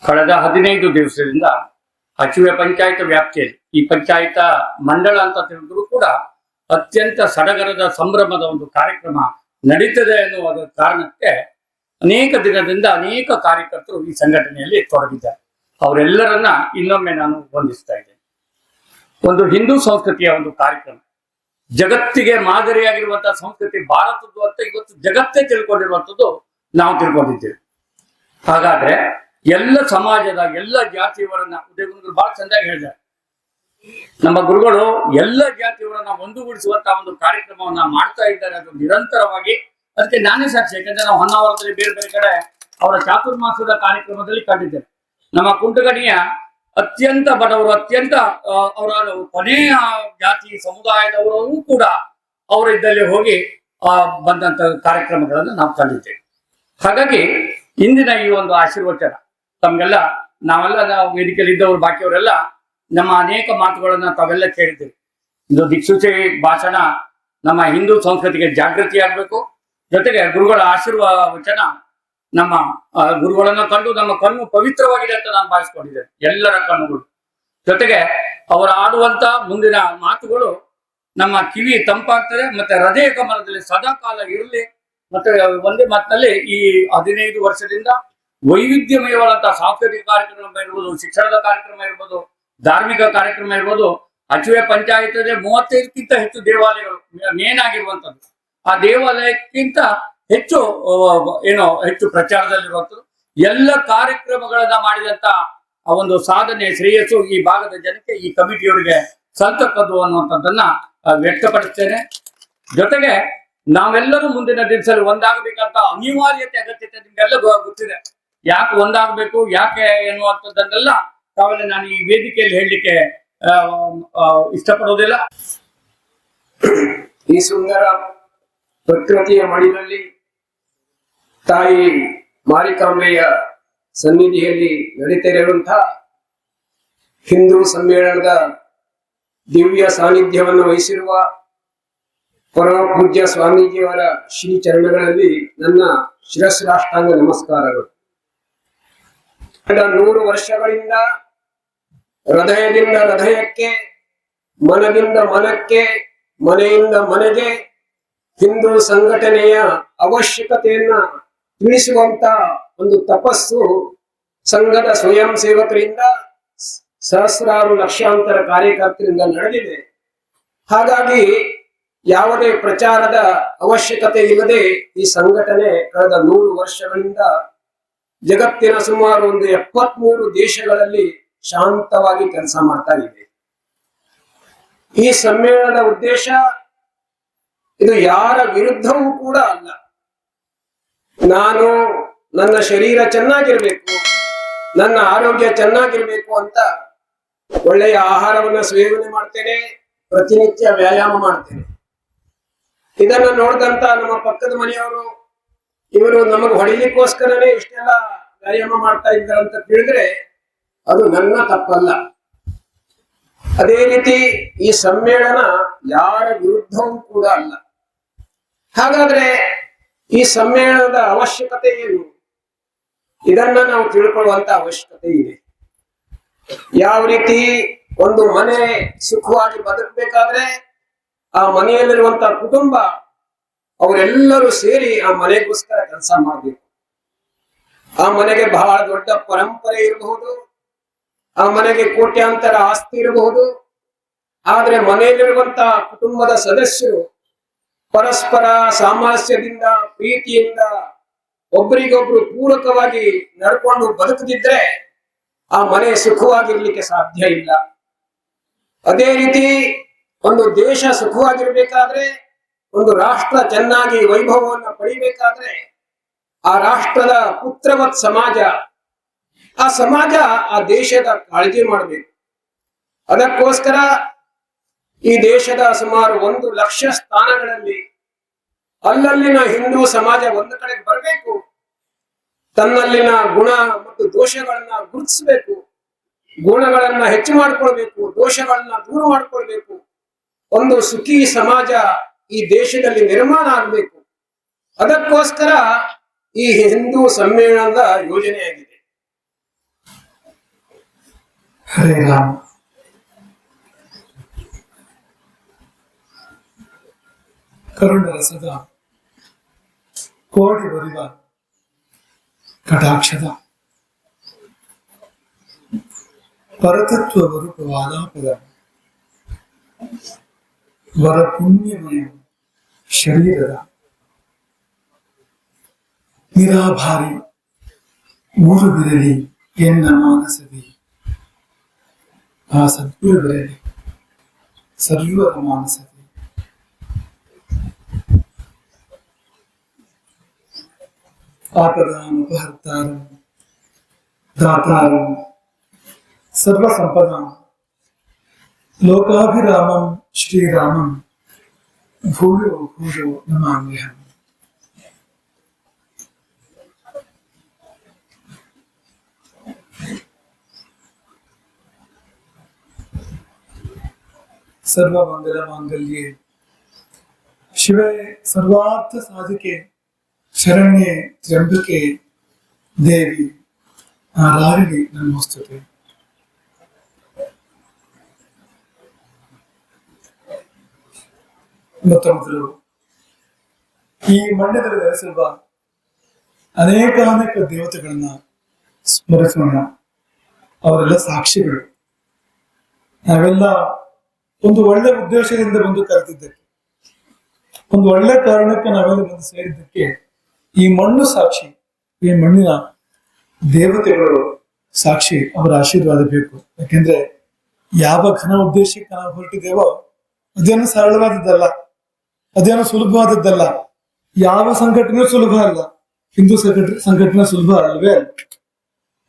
Speaker 7: ಕಳೆದ 15 ದಿವಸದಿಂದ ಅಚುವೆ ಪಂಚಾಯತ್ ವ್ಯಾಪ್ತಿಯಲ್ಲಿ ಈ ಪಂಚಾಯತ ಮಂಡಳ ಅಂತ ತಿಳಿದ್ರು ಕೂಡ ಅತ್ಯಂತ ಸಡಗರದ ಸಂಭ್ರಮದ ಒಂದು ಕಾರ್ಯಕ್ರಮ ನಡೀತದೆ ಎನ್ನುವ ಕಾರಣಕ್ಕೆ ಅನೇಕ ದಿನದಿಂದ ಅನೇಕ ಕಾರ್ಯಕರ್ತರು ಈ ಸಂಘಟನೆಯಲ್ಲಿ ತೊಡಗಿದ್ದಾರೆ. ಅವರೆಲ್ಲರನ್ನ ಇನ್ನೊಮ್ಮೆ ನಾನು ವಂದಿಸ್ತಾ ಇದ್ದೇನೆ. ಒಂದು ಹಿಂದೂ ಸಂಸ್ಕೃತಿಯ ಒಂದು ಕಾರ್ಯಕ್ರಮ, ಜಗತ್ತಿಗೆ ಮಾದರಿಯಾಗಿರುವಂತಹ ಸಂಸ್ಕೃತಿ ಭಾರತದ್ದು ಅಂತ ಇವತ್ತು ಜಗತ್ತೇ ತಿಳ್ಕೊಂಡಿರುವಂಥದ್ದು ನಾವು ತಿಳ್ಕೊಂಡಿದ್ದೇವೆ. ಹಾಗಾದ್ರೆ ಎಲ್ಲ ಸಮಾಜದ ಎಲ್ಲ ಜಾತಿಯವರನ್ನ ಉದಯಗುರುಗಳು ಬಹಳ ಚಂದಾಗಿ ಹೇಳಿದ್ದಾರೆ. ನಮ್ಮ ಗುರುಗಳು ಎಲ್ಲ ಜಾತಿಯವರನ್ನ ಒಂದುಗೂಡಿಸುವಂತಹ ಒಂದು ಕಾರ್ಯಕ್ರಮವನ್ನ ಮಾಡ್ತಾ ಇದ್ದಾರೆ. ಅದು ನಿರಂತರವಾಗಿ, ಅದಕ್ಕೆ ನಾನೇ ಸಾಕ್ಷಿ. ಯಾಕಂದ್ರೆ ನಾವು ಹೊನ್ನಾವರದಲ್ಲಿ ಬೇರೆ ಬೇರೆ ಕಡೆ ಅವರ ಚಾತುರ್ಮಾಸದ ಕಾರ್ಯಕ್ರಮದಲ್ಲಿ ಕಂಡಿದ್ದೇವೆ. ನಮ್ಮ ಕುಂಟಗಣಿಯ ಅತ್ಯಂತ ಬಡವರು, ಅತ್ಯಂತ ಅವರ ಕೊನೆಯ ಜಾತಿ ಸಮುದಾಯದವರು ಕೂಡ ಅವರ ಇದ್ದಲ್ಲಿ ಹೋಗಿ ಬಂದಂತ ಕಾರ್ಯಕ್ರಮಗಳನ್ನು ನಾವು ಕಂಡಿದ್ದೇವೆ. ಹಾಗಾಗಿ ಇಂದಿನ ಈ ಒಂದು ಆಶೀರ್ವಚನ ತಮ್ಗೆಲ್ಲ, ನಾವೆಲ್ಲ ನಾವು ವೇದಿಕೆಯಲ್ಲಿ ಇದ್ದವರು ಬಾಕಿಯವರೆಲ್ಲ ನಮ್ಮ ಅನೇಕ ಮಾತುಗಳನ್ನ ತಾವೆಲ್ಲ ಕೇಳಿದ್ದೇವೆ. ಇದು ದಿಕ್ಸೂಚಿ ಭಾಷಣ ನಮ್ಮ ಹಿಂದೂ ಸಂಸ್ಕೃತಿಗೆ ಜಾಗೃತಿ ಆಗ್ಬೇಕು. ಜೊತೆಗೆ ಗುರುಗಳ ಆಶೀರ್ವಚನ ನಮ್ಮ ಗುರುಗಳನ್ನ ಕಂಡು ನಮ್ಮ ಕಣ್ಣು ಪವಿತ್ರವಾಗಿದೆ ಅಂತ ನಾನು ಭಾವಿಸ್ಕೊಂಡಿದ್ದೇನೆ, ಎಲ್ಲರ ಕಣ್ಣುಗಳು. ಜೊತೆಗೆ ಅವರು ಆಡುವಂತ ಮುಂದಿನ ಮಾತುಗಳು ನಮ್ಮ ಕಿವಿ ತಂಪಾಗ್ತದೆ, ಮತ್ತೆ ಹೃದಯ ಕಮಲದಲ್ಲಿ ಸದಾ ಕಾಲ ಇರಲಿ. ಮತ್ತೆ ಒಂದೇ ಮಾತಿನಲ್ಲಿ ಈ 15 ವರ್ಷದಿಂದ ವೈವಿಧ್ಯಮಯವಾದಂತಹ ಸಾಂಸ್ಕೃತಿಕ ಕಾರ್ಯಕ್ರಮ ಇರ್ಬೋದು, ಶಿಕ್ಷಣದ ಕಾರ್ಯಕ್ರಮ ಇರ್ಬೋದು, ಧಾರ್ಮಿಕ ಕಾರ್ಯಕ್ರಮ ಇರ್ಬೋದು. ಅಚುವೆ ಪಂಚಾಯತ್ 35ಕ್ಕಿಂತ ಹೆಚ್ಚು ದೇವಾಲಯಗಳು ಮೇನ್ ಆಗಿರುವಂತದ್ದು. ಆ ದೇವಾಲಯಕ್ಕಿಂತ ಹೆಚ್ಚು ಹೆಚ್ಚು ಪ್ರಚಾರದಲ್ಲಿರುವಂಥದ್ದು. ಎಲ್ಲ ಕಾರ್ಯಕ್ರಮಗಳನ್ನ ಮಾಡಿದಂತ ಆ ಒಂದು ಸಾಧನೆ ಶ್ರೇಯಸ್ಸು ಈ ಭಾಗದ ಜನಕ್ಕೆ ಈ ಕಮಿಟಿಯವರಿಗೆ ಸಲ್ತಕ್ಕದ್ದು ಅನ್ನುವಂಥದ್ದನ್ನ ವ್ಯಕ್ತಪಡಿಸ್ತೇನೆ. ಜೊತೆಗೆ ನಾವೆಲ್ಲರೂ ಮುಂದಿನ ದಿನದಲ್ಲಿ ಒಂದಾಗಬೇಕಂತ ಅನಿವಾರ್ಯತೆ ಅಗತ್ಯತೆ ನಿಮ್ಗೆಲ್ಲ ಗೊತ್ತಿದೆ. ಯಾಕೆ ಒಂದಾಗಬೇಕು, ಯಾಕೆ ಎನ್ನುವಂಥದ್ದನ್ನೆಲ್ಲ ತಾವೆಲ್ಲ ನಾನು ಈ ವೇದಿಕೆಯಲ್ಲಿ ಹೇಳಲಿಕ್ಕೆ ಇಷ್ಟಪಡೋದಿಲ್ಲ.
Speaker 8: ಈ ಸುಂದರ ಪ್ರಕೃತಿಯ ಮಡಿಲಲ್ಲಿ ತಾಯಿ ಮಾರಿಕಾಂಬೆಯ ಸನ್ನಿಧಿಯಲ್ಲಿ ನಡೀತಿರುವಂತಹ ಹಿಂದೂ ಸಮ್ಮೇಳನದ ದಿವ್ಯ ಸಾನ್ನಿಧ್ಯವನ್ನು ವಹಿಸಿರುವ ಪರಮ ಪೂಜ್ಯ ಸ್ವಾಮೀಜಿಯವರ ಶ್ರೀ ಚರಣಗಳಲ್ಲಿ ನನ್ನ ಶಿರಸ್ರಾಷ್ಟಾಂಗ ನಮಸ್ಕಾರಗಳು. 100 ವರ್ಷಗಳಿಂದ ಹೃದಯದಿಂದ ಹೃದಯಕ್ಕೆ, ಮನದಿಂದ ಮನಕ್ಕೆ, ಮನೆಯಿಂದ ಮನೆಗೆ ಹಿಂದೂ ಸಂಘಟನೆಯ ಅವಶ್ಯಕತೆಯನ್ನ ತಿಳಿಸುವಂತ ಒಂದು ತಪಸ್ಸು ಸಂಘದ ಸ್ವಯಂ ಸೇವಕರಿಂದ, ಸಹಸ್ರಾರು ಲಕ್ಷಾಂತರ ಕಾರ್ಯಕರ್ತರಿಂದ ನಡೆದಿದೆ. ಹಾಗಾಗಿ ಯಾವುದೇ ಪ್ರಚಾರದ ಅವಶ್ಯಕತೆ ಇಲ್ಲದೆ ಈ ಸಂಘಟನೆ ಕಳೆದ 100 ವರ್ಷಗಳಿಂದ ಜಗತ್ತಿನ ಸುಮಾರು ಒಂದು 73 ದೇಶಗಳಲ್ಲಿ ಶಾಂತವಾಗಿ ಕೆಲಸ ಮಾಡ್ತಾ ಇದೆ. ಈ ಸಮ್ಮೇಳನದ ಉದ್ದೇಶ ಇದು ಯಾರ ವಿರುದ್ಧವೂ ಕೂಡ ಅಲ್ಲ. ನಾನು ನನ್ನ ಶರೀರ ಚೆನ್ನಾಗಿರ್ಬೇಕು, ನನ್ನ ಆರೋಗ್ಯ ಚೆನ್ನಾಗಿರ್ಬೇಕು ಅಂತ ಒಳ್ಳೆಯ ಆಹಾರವನ್ನ ಸೇವನೆ ಮಾಡ್ತೇನೆ, ಪ್ರತಿನಿತ್ಯ ವ್ಯಾಯಾಮ ಮಾಡ್ತೇನೆ. ಇದನ್ನ ನೋಡಿದಂತ ನಮ್ಮ ಪಕ್ಕದ ಮನೆಯವರು ಇವರು ನಮಗೆ ಹೊಡಿಲಿಕ್ಕೋಸ್ಕರನೇ ಇಷ್ಟೆಲ್ಲ ವ್ಯಾಯಾಮ ಮಾಡ್ತಾ ಇದ್ದಾರೆ ಅಂತ ತಿಳಿದ್ರೆ ಅದು ನನ್ನ ತಪ್ಪಲ್ಲ. ಅದೇ ರೀತಿ ಈ ಸಮ್ಮೇಳನ ಯಾರ ವಿರುದ್ಧವೂ ಕೂಡ ಅಲ್ಲ. ಹಾಗಾದ್ರೆ ಈ ಸಮ್ಮೇಳನದ ಅವಶ್ಯಕತೆ ಏನು? ಇದನ್ನ ನಾವು ತಿಳ್ಕೊಳ್ಳುವಂತ ಅವಶ್ಯಕತೆ ಇದೆ. ಯಾವ ರೀತಿ ಒಂದು ಮನೆ ಸುಖವಾಗಿ ಬದುಕಬೇಕಾದ್ರೆ ಆ ಮನೆಯಲ್ಲಿರುವಂತಹ ಕುಟುಂಬ ಅವರೆಲ್ಲರೂ ಸೇರಿ ಆ ಮನೆಗೋಸ್ಕರ ಕೆಲಸ ಮಾಡಬೇಕು. ಆ ಮನೆಗೆ ಬಹಳ ದೊಡ್ಡ ಪರಂಪರೆ ಇರಬಹುದು, ಆ ಮನೆಗೆ ಕೋಟ್ಯಾಂತರ ಆಸ್ತಿ ಇರಬಹುದು. ಆದ್ರೆ ಮನೆಯಲ್ಲಿರುವಂತಹ ಕುಟುಂಬದ ಸದಸ್ಯರು ಪರಸ್ಪರ ಸಾಮರಸ್ಯದಿಂದ, ಪ್ರೀತಿಯಿಂದ ಒಬ್ಬರಿಗೊಬ್ರು ಪೂರಕವಾಗಿ ನಡ್ಕೊಂಡು ಬದುಕದಿದ್ರೆ ಆ ಮನೆ ಸುಖವಾಗಿರ್ಲಿಕ್ಕೆ ಸಾಧ್ಯ ಇಲ್ಲ. ಅದೇ ರೀತಿ ಒಂದು ದೇಶ ಸುಖವಾಗಿರ್ಬೇಕಾದ್ರೆ, ಒಂದು ರಾಷ್ಟ್ರ ಚೆನ್ನಾಗಿ ವೈಭವವನ್ನು ಪಡಿಬೇಕಾದ್ರೆ ಆ ರಾಷ್ಟ್ರದ ಪುತ್ರವತ್ ಸಮಾಜ, ಆ ಸಮಾಜ ಆ ದೇಶದ ಕಾಳಜಿ ಮಾಡಬೇಕು. ಅದಕ್ಕೋಸ್ಕರ ಈ ದೇಶದ ಸುಮಾರು 1 ಲಕ್ಷ ಸ್ಥಾನಗಳಲ್ಲಿ ಅಲ್ಲಲ್ಲಿನ ಹಿಂದೂ ಸಮಾಜ ಒಂದು ಕಡೆಗೆ ಬರಬೇಕು, ತನ್ನಲ್ಲಿನ ಗುಣ ಮತ್ತು ದೋಷಗಳನ್ನ ಗುರುತಿಸಬೇಕು, ಗುಣಗಳನ್ನ ಹೆಚ್ಚು ಮಾಡ್ಕೊಳ್ಬೇಕು, ದೋಷಗಳನ್ನ ದೂರ ಮಾಡ್ಕೊಳ್ಬೇಕು. ಒಂದು ಸುಖಿ ಸಮಾಜ ಈ ದೇಶದಲ್ಲಿ ನಿರ್ಮಾಣ ಆಗಬೇಕು. ಅದಕ್ಕೋಸ್ಕರ ಈ ಹಿಂದೂ ಸಮ್ಮೇಳನದ ಯೋಜನೆಯಾಗಿದೆ.
Speaker 9: ಹರೇ ರಾಮ. ಕರುಣರಸದ ಕೋಟಿ ಬರಿವ ಕಟಾಕ್ಷದ ಪರತತ್ವ ರೂಪವಾದಾಪದ ವರ ಪುಣ್ಯಮಯ ಶರೀರದ ನಿರಾಭಾರಿ ಊರುವಿರಲಿ ಎನ್ನ ಮಾನಸದಿ, ಆ ಸದ್ಗುರುವಿರಲಿ ಸರ್ವರ ಮಾನಸದಿ. ಆಪದಾಮಪಹರ್ತಾರಂ ದಾತಾರಂ ಸರ್ವಸಂಪದಾಂ ಲೋಕಾಭಿರಾಮಂ ಶ್ರೀರಾಮಂ ಭೂಯೋ ಭೂಯೋ ನಮಾಮ್ಯಹಂ. ಸರ್ವಮಂಗಲ ಮಾಂಗಲ್ಯೆ ಶಿವೆ ಸರ್ವಾರ್ಥ ಸಾಧಿಕೆ ಶರಣ್ಯೆ ತ್ರ್ಯಂಬಕೆ ದೇವಿ ನಾರಾಯಣಿ ನಮೋಸ್ತುತೆ. ಮೊದಲು ಈ ಮಂಡ್ಯದಲ್ಲಿ ನೆಲೆಸಿರುವ ಅನೇಕ ದೇವತೆಗಳನ್ನ ಸ್ಮರಿಸೋಣ. ಅವರೆಲ್ಲ ಸಾಕ್ಷಿಗಳು. ನಾವೆಲ್ಲ ಒಂದು ಒಳ್ಳೆ ಉದ್ದೇಶದಿಂದ ಬಂದು ಕರೆದಿದ್ದಕ್ಕೆ, ಒಂದು ಒಳ್ಳೆ ಕಾರಣಕ್ಕೆ ನಾವೆಲ್ಲ ಬಂದು ಸೇರಿದ್ದಕ್ಕೆ ಈ ಮಣ್ಣು ಸಾಕ್ಷಿ. ಈ ಮಣ್ಣಿನ ದೇವತೆಗಳು ಸಾಕ್ಷಿ, ಅವರ ಆಶೀರ್ವಾದ ಬೇಕು. ಯಾಕೆಂದ್ರೆ ಯಾವ ಘನ ಉದ್ದೇಶಕ್ಕೆ ನಾವು ಹೊರಟಿದ್ದೇವೋ ಅದೇನು ಸರಳವಾದದ್ದಲ್ಲ, ಅದೇನು ಸುಲಭವಾದದ್ದಲ್ಲ. ಯಾವ ಸಂಘಟನೆ ಸುಲಭ ಅಲ್ಲ. ಹಿಂದೂ ಸಂಘಟನೆ ಸುಲಭ ಅಲ್ವೇ ಅಲ್ಲ,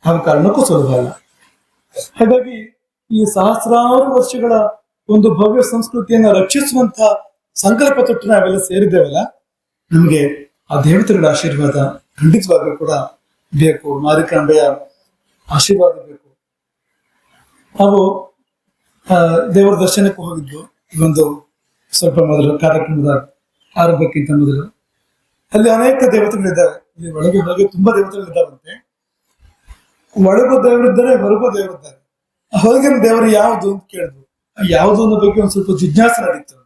Speaker 9: ಯಾವ ಕಾರಣಕ್ಕೂ ಸುಲಭ ಅಲ್ಲ. ಹಾಗಾಗಿ ಈ ಸಹಸ್ರಾರು ವರ್ಷಗಳ ಒಂದು ಭವ್ಯ ಸಂಸ್ಕೃತಿಯನ್ನ ರಕ್ಷಿಸುವಂತ ಸಂಕಲ್ಪ ತೊಟ್ಟು ನಾವೆಲ್ಲ ಸೇರಿದ್ದೇವಲ್ಲ, ನಮ್ಗೆ ಆ ದೇವತೆಗಳ ಆಶೀರ್ವಾದ ಖಂಡಿತವಾಗ್ಲೂ ಕೂಡ ಬೇಕು. ಮಾರಿಕಾಂಬೆಯ ಆಶೀರ್ವಾದ ಬೇಕು. ನಾವು ದೇವರ ದರ್ಶನಕ್ಕೆ ಹೋಗಿದ್ವು ಈ ಒಂದು ಸ್ವಲ್ಪ ಮೊದಲು ಕಾರ್ಯಕ್ರಮದ ಆರಂಭಕ್ಕಿಂತ ಮೊದಲು. ಅಲ್ಲಿ ಅನೇಕ ದೇವತೆಗಳಿದ್ದಾವೆ. ಇಲ್ಲಿ ಒಳಗೆ ಹೊರಗೆ ತುಂಬಾ ದೇವತೆಗಳಿದ್ದಾವಂತೆ. ಒಳಗೂ ದೇವರಿದ್ದಾರೆ, ಹೊರಗೂ ದೇವರಿದ್ದಾರೆ. ಹೊರಗಿನ ದೇವರು ಯಾವುದು ಅಂತ ಕೇಳಿದ್ವು. ಯಾವುದು ಅನ್ನೋ ಬಗ್ಗೆ ಒಂದ್ ಸ್ವಲ್ಪ ಜಿಜ್ಞಾಸೆ ನಡೀತು.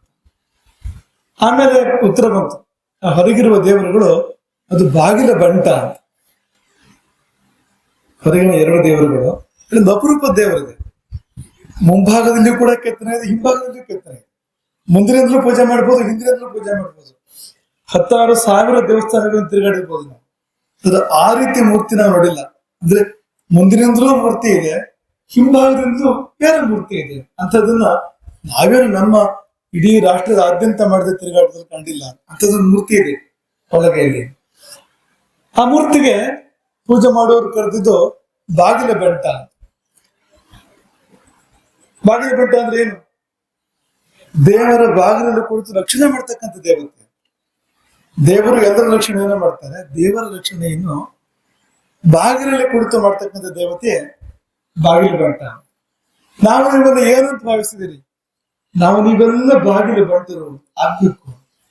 Speaker 9: ಆಮೇಲೆ ಉತ್ತರ ಬಂತು, ಆ ಹೊರಗಿರುವ ದೇವರುಗಳು ಅದು ಬಾಗಿಲ ಬಂಟ ಅಂತ. ಹೊರಗಿನ 2 ದೇವರುಗಳು, ಇಲ್ಲೊಂದು ಅಪರೂಪ ದೇವರಿದೆ. ಮುಂಭಾಗದಲ್ಲಿ ಕೂಡ ಕೆತ್ತನೆ ಇದೆ, ಹಿಂಭಾಗದಲ್ಲಿ ಕೆತ್ತನೆ ಇದೆ. ಮುಂದಿನಿಂದಲೂ ಪೂಜೆ ಮಾಡ್ಬೋದು, ಹಿಂದಿನಿಂದಲೂ ಪೂಜೆ ಮಾಡ್ಬೋದು. 16,000 ದೇವಸ್ಥಾನಗಳನ್ನು ತಿರುಗಾಡಿರ್ಬೋದು ನಾವು. ಅದು ಆ ರೀತಿ ಮೂರ್ತಿ ನಾವು ನೋಡಿಲ್ಲ. ಅಂದ್ರೆ ಮುಂದಿನಿಂದಲೂ ಮೂರ್ತಿ ಇದೆ, ಹಿಂಭಾಗದಿಂದಲೂ ಬೇರೆ ಮೂರ್ತಿ ಇದೆ. ಅಂಥದನ್ನ ನಾವೇನು ನಮ್ಮ ಇಡೀ ರಾಷ್ಟ್ರದಾದ್ಯಂತ ಮಾಡಿದ ತಿರುಗಾಟದಲ್ಲಿ ಕಂಡಿಲ್ಲ. ಅಂಥದ್ದೊಂದು ಮೂರ್ತಿ ಇದೆ ಒಳಗೆಯಲ್ಲಿ. ಆ ಮೂರ್ತಿಗೆ ಪೂಜೆ ಮಾಡುವವರು ಕರೆದಿದ್ದು ಬಾಗಿಲ ಬೆಂಟ. ಬಾಗಿಲ ಬೆಂಟ ಅಂದ್ರೆ ಏನು? ದೇವರ ಬಾಗಿಲಲ್ಲಿ ಕುಳಿತು ರಕ್ಷಣೆ ಮಾಡ್ತಕ್ಕಂಥ ದೇವತೆ. ದೇವರು ಎಲ್ಲರ ರಕ್ಷಣೆಯನ್ನು ಮಾಡ್ತಾರೆ, ದೇವರ ರಕ್ಷಣೆಯನ್ನು ಬಾಗಿಲಲ್ಲಿ ಕುಳಿತು ಮಾಡ್ತಕ್ಕಂಥ ದೇವತೆ ಬಾಗಿಲು ಬಂಟ. ನಾವು ನೀವೆಲ್ಲ ಏನಂತ ಭಾವಿಸಿದಿರಿ? ನಾವು ನೀವೆಲ್ಲ ಬಾಗಿಲು ಬಂಟರು ಆಗ್ಬೇಕು.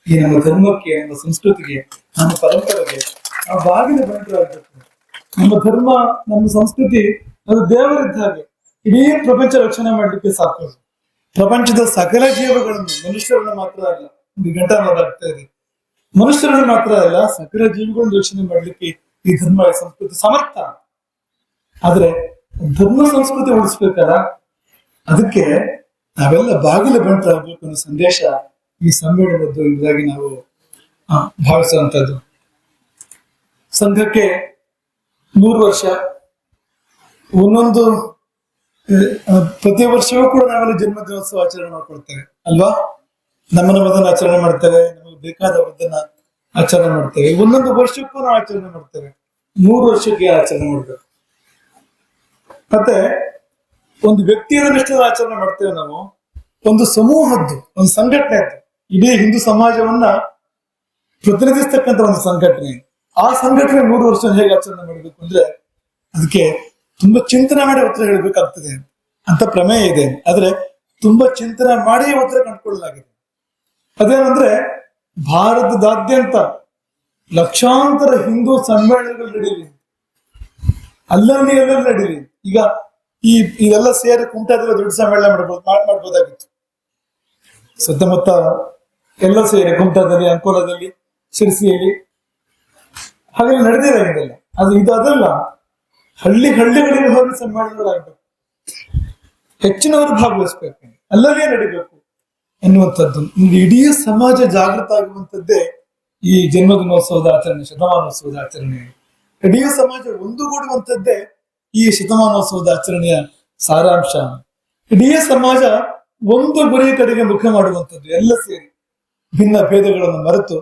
Speaker 9: ಈ ನಮ್ಮ ಧರ್ಮಕ್ಕೆ, ನಮ್ಮ ಸಂಸ್ಕೃತಿಗೆ, ನಮ್ಮ ಪರಂಪರೆಗೆ ನಾವು ಬಾಗಿಲು ಬಂಟರು ಆಗ್ಬೇಕು. ನಮ್ಮ ಧರ್ಮ, ನಮ್ಮ ಸಂಸ್ಕೃತಿ ಅದು ದೇವರಿದ್ದ ಹಾಗೆ ಇಡೀ ಪ್ರಪಂಚ ರಕ್ಷಣೆ ಮಾಡ್ಲಿಕ್ಕೆ ಸಾಕು. ಪ್ರಪಂಚದ ಸಕಲ ಜೀವಗಳನ್ನು, ಮನುಷ್ಯರನ್ನು ಮಾತ್ರ ಅಲ್ಲ, ಒಂದು ಗಂಟೆ ಮಾತಾಡ್ತಾ ಇದೆ, ಮನುಷ್ಯರನ್ನು ಮಾತ್ರ ಅಲ್ಲ, ಸಕಲ ಜೀವಿಗಳನ್ನು ರಕ್ಷಣೆ ಮಾಡ್ಲಿಕ್ಕೆ ಈ ಧರ್ಮ, ಈ ಸಂಸ್ಕೃತಿ ಸಮರ್ಥ. ಆದ್ರೆ ಧರ್ಮ ಸಂಸ್ಕೃತಿ ಉಳಿಸ್ಬೇಕಲ್ಲ, ಅದಕ್ಕೆ ನಾವೆಲ್ಲ ಬಾಗಿಲ ಬಂಟರಾಗಬೇಕು ಅನ್ನೋ ಸಂದೇಶ ಈ ಸಮ್ಮೇಳನದ್ದು ಇದಾಗಿ ನಾವು ಭಾವಿಸುವಂತದ್ದು. ಸಂಘಕ್ಕೆ 100 ವರ್ಷ. ಒಂದೊಂದು ಪ್ರತಿ ವರ್ಷವೂ ಕೂಡ ನಾವೆಲ್ಲ ಜನ್ಮದಿನೋತ್ಸವ ಆಚರಣೆ ಮಾಡ್ಕೊಳ್ತೇವೆ ಅಲ್ವಾ? ನಮ್ಮದನ್ನ ಆಚರಣೆ ಮಾಡ್ತೇವೆ, ನಮಗೆ ಬೇಕಾದವರದನ್ನ ಆಚರಣೆ ಮಾಡ್ತೇವೆ. ಒಂದೊಂದು ವರ್ಷಕ್ಕೂ ನಾವು ಆಚರಣೆ ಮಾಡ್ತೇವೆ. 100 ವರ್ಷಕ್ಕೆ ಆಚರಣೆ ಮಾಡ್ಬೇಕು. ಮತ್ತೆ ಒಂದು ವ್ಯಕ್ತಿಯದನ್ನೆಷ್ಟು ಆಚರಣೆ ಮಾಡ್ತೇವೆ ನಾವು, ಒಂದು ಸಮೂಹದ್ದು, ಒಂದು ಸಂಘಟನೆದ್ದು, ಇಡೀ ಹಿಂದೂ ಸಮಾಜವನ್ನ ಪ್ರತಿನಿಧಿಸ್ತಕ್ಕಂಥ ಒಂದು ಸಂಘಟನೆ. ಆ ಸಂಘಟನೆ 100 ವರ್ಷ ಹೇಗೆ ಆಚರಣೆ ಮಾಡಬೇಕು ಅಂದ್ರೆ ಅದಕ್ಕೆ ತುಂಬಾ ಚಿಂತನೆ ಮಾಡಿ ಉತ್ತರ ಹೇಳಬೇಕಾಗ್ತದೆ ಅಂತ ಪ್ರಮೇಯ ಇದೆ. ಆದ್ರೆ ತುಂಬಾ ಚಿಂತನೆ ಮಾಡಿ ಉತ್ತರ ಕಂಡುಕೊಳ್ಳಲಾಗಿದೆ. ಅದೇನಂದ್ರೆ ಭಾರತದಾದ್ಯಂತ ಲಕ್ಷಾಂತರ ಹಿಂದೂ ಸಮ್ಮೇಳನಗಳು ನಡೀಲಿ, ಅಲ್ಲಲ್ಲಿ ಎಲ್ಲೆಲ್ಲಿ ನಡೀಲಿ. ಈಗ ಇದೆಲ್ಲ ಸೇರಿ ಕುಮಟಾದಲ್ಲಿ ದೊಡ್ಡ ಸಮ್ಮೇಳನ ಮಾಡ್ಬೋದಾಗಿತ್ತು. ಸುತ್ತಮುತ್ತ ಎಲ್ಲ ಸೇರಿ ಕುಮಟಾದಲ್ಲಿ, ಅಂಕೋಲದಲ್ಲಿ, ಶಿರಸಿಯಲ್ಲಿ ಹಾಗೆಲ್ಲ ನಡೆದಿದೆ ಇದೆಲ್ಲ. ಅದು ಇದು ಅದಲ್ಲ, ಹಳ್ಳಿಗಳಿಗೆ ಹೋಗಿ ಸಮ್ಮೇಳನಗಳಾಗಬೇಕು, ಹೆಚ್ಚಿನವರು ಭಾಗವಹಿಸ್ಬೇಕು, ಅಲ್ಲಲ್ಲೇ ನಡಿಬೇಕು ಎನ್ನುವಂಥದ್ದು. ಇಡೀ ಸಮಾಜ ಜಾಗೃತ ಆಗುವಂಥದ್ದೇ ಈ ಜನ್ಮದಿನೋತ್ಸವದ ಆಚರಣೆ, ಶತಮಾನೋತ್ಸವದ ಆಚರಣೆ. ಇಡೀ ಸಮಾಜ ಒಂದುಗೂಡುವಂಥದ್ದೇ ಈ ಶತಮಾನೋತ್ಸವದ ಆಚರಣೆಯ ಸಾರಾಂಶ. ಇಡೀ ಸಮಾಜ ಒಂದು ಗುರಿ ಕಡೆಗೆ ಮುಖ ಮಾಡುವಂಥದ್ದು, ಎಲ್ಲ ಸೇರಿ ಭಿನ್ನ ಭೇದಗಳನ್ನು ಮರೆತು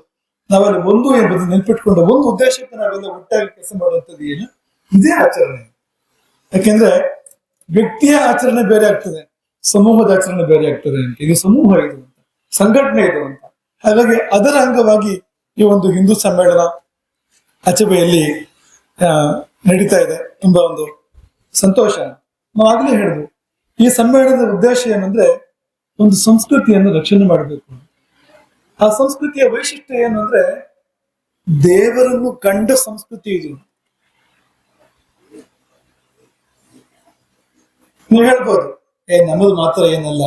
Speaker 9: ನಾವೆಲ್ಲ ಒಂದು ಎಂಬುದನ್ನು ನೆನ್ಪಿಟ್ಕೊಂಡು ಒಂದು ಉದ್ದೇಶಕ್ಕೆ ನಾವೆಲ್ಲ ಒಟ್ಟಾಗಿ ಕೆಲಸ ಮಾಡುವಂಥದ್ದು ಏನು, ಇದೇ ಆಚರಣೆ. ಯಾಕೆಂದ್ರೆ ವ್ಯಕ್ತಿಯ ಆಚರಣೆ ಬೇರೆ ಆಗ್ತದೆ, ಸಮೂಹದ ಆಚರಣೆ ಬೇರೆ ಆಗ್ತದೆ ಅಂತ. ಇದು ಸಮೂಹ, ಇದು ಅಂತ, ಸಂಘಟನೆ ಇದು ಅಂತ. ಹಾಗಾಗಿ ಅದರ ಅಂಗವಾಗಿ ಈ ಒಂದು ಹಿಂದೂ ಸಮ್ಮೇಳನ ಅಚಬೆಯಲ್ಲಿ ನಡೀತಾ ಇದೆ. ತುಂಬಾ ಒಂದು ಸಂತೋಷ. ನಾವು ಆಗ್ಲೇ ಹೇಳಿದ್ವು, ಈ ಸಮ್ಮೇಳನದ ಉದ್ದೇಶ ಏನಂದ್ರೆ ಒಂದು ಸಂಸ್ಕೃತಿಯನ್ನು ರಕ್ಷಣೆ ಮಾಡಬೇಕು. ಆ ಸಂಸ್ಕೃತಿಯ ವೈಶಿಷ್ಟ್ಯ ಏನು ಅಂದ್ರೆ ದೇವರನ್ನು ಕಂಡ ಸಂಸ್ಕೃತಿ ಇದು. ನೀವು ಹೇಳ್ಬೋದು, ನಮ್ಮದು ಮಾತ್ರ ಏನಲ್ಲ,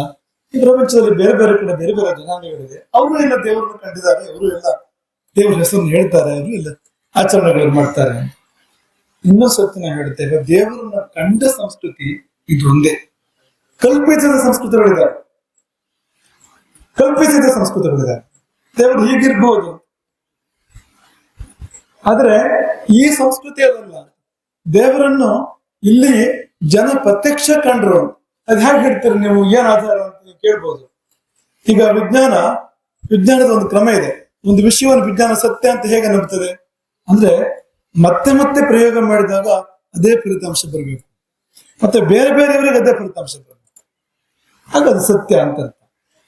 Speaker 9: ಈ ಪ್ರಪಂಚದಲ್ಲಿ ಬೇರೆ ಬೇರೆ ಕಡೆ ಬೇರೆ ಬೇರೆ ಜನಾಂಗಗಳಿದೆ, ಅವರು ಎಲ್ಲ ದೇವರನ್ನು ಕಂಡಿದ್ದಾರೆ, ಅವರು ಎಲ್ಲ ದೇವರ ಹೆಸರನ್ನು ಹೇಳ್ತಾರೆ, ಅವರು ಎಲ್ಲ ಆಚರಣೆಗಳು ಮಾಡ್ತಾರೆ. ಇನ್ನೊಂದು ಸತಿ ನಾವು ಹೇಳ್ತೇವೆ, ದೇವರನ್ನ ಕಂಡ ಸಂಸ್ಕೃತಿ ಇದು ಒಂದೇ. ಕಲ್ಪಿಸಿದ ಸಂಸ್ಕೃತಿಗಳಿದ್ದಾರೆ, ಕಲ್ಪಿಸಿದ ಸಂಸ್ಕೃತಿಗಳಿದ್ದಾರೆ. ದೇವರು ಹೀಗಿರ್ಬೋದು, ಆದ್ರೆ ಈ ಸಂಸ್ಕೃತಿ ಅದಲ್ಲ. ದೇವರನ್ನು ಇಲ್ಲಿ ಜನ ಪ್ರತ್ಯಕ್ಷ ಕಂಡ್ರು. ಅದ್ ಹೇಗೆ ಹೇಳ್ತೀರಿ ನೀವು, ಏನ್ ಆಧಾರ ಅಂತ ನೀವು ಕೇಳ್ಬೋದು. ಈಗ ವಿಜ್ಞಾನದ ಒಂದು ಕ್ರಮ ಇದೆ. ಒಂದು ವಿಷಯವನ್ನು ವಿಜ್ಞಾನ ಸತ್ಯ ಅಂತ ಹೇಗೆ ನಂಬುತ್ತದೆ ಅಂದ್ರೆ ಮತ್ತೆ ಮತ್ತೆ ಪ್ರಯೋಗ ಮಾಡಿದಾಗ ಅದೇ ಫಲಿತಾಂಶ ಬರಬೇಕು, ಮತ್ತೆ ಬೇರೆ ಬೇರೆಯವರಿಗೆ ಅದೇ ಫಲಿತಾಂಶ ಬರಬೇಕು, ಆಗ ಅದು ಸತ್ಯ ಅಂತ.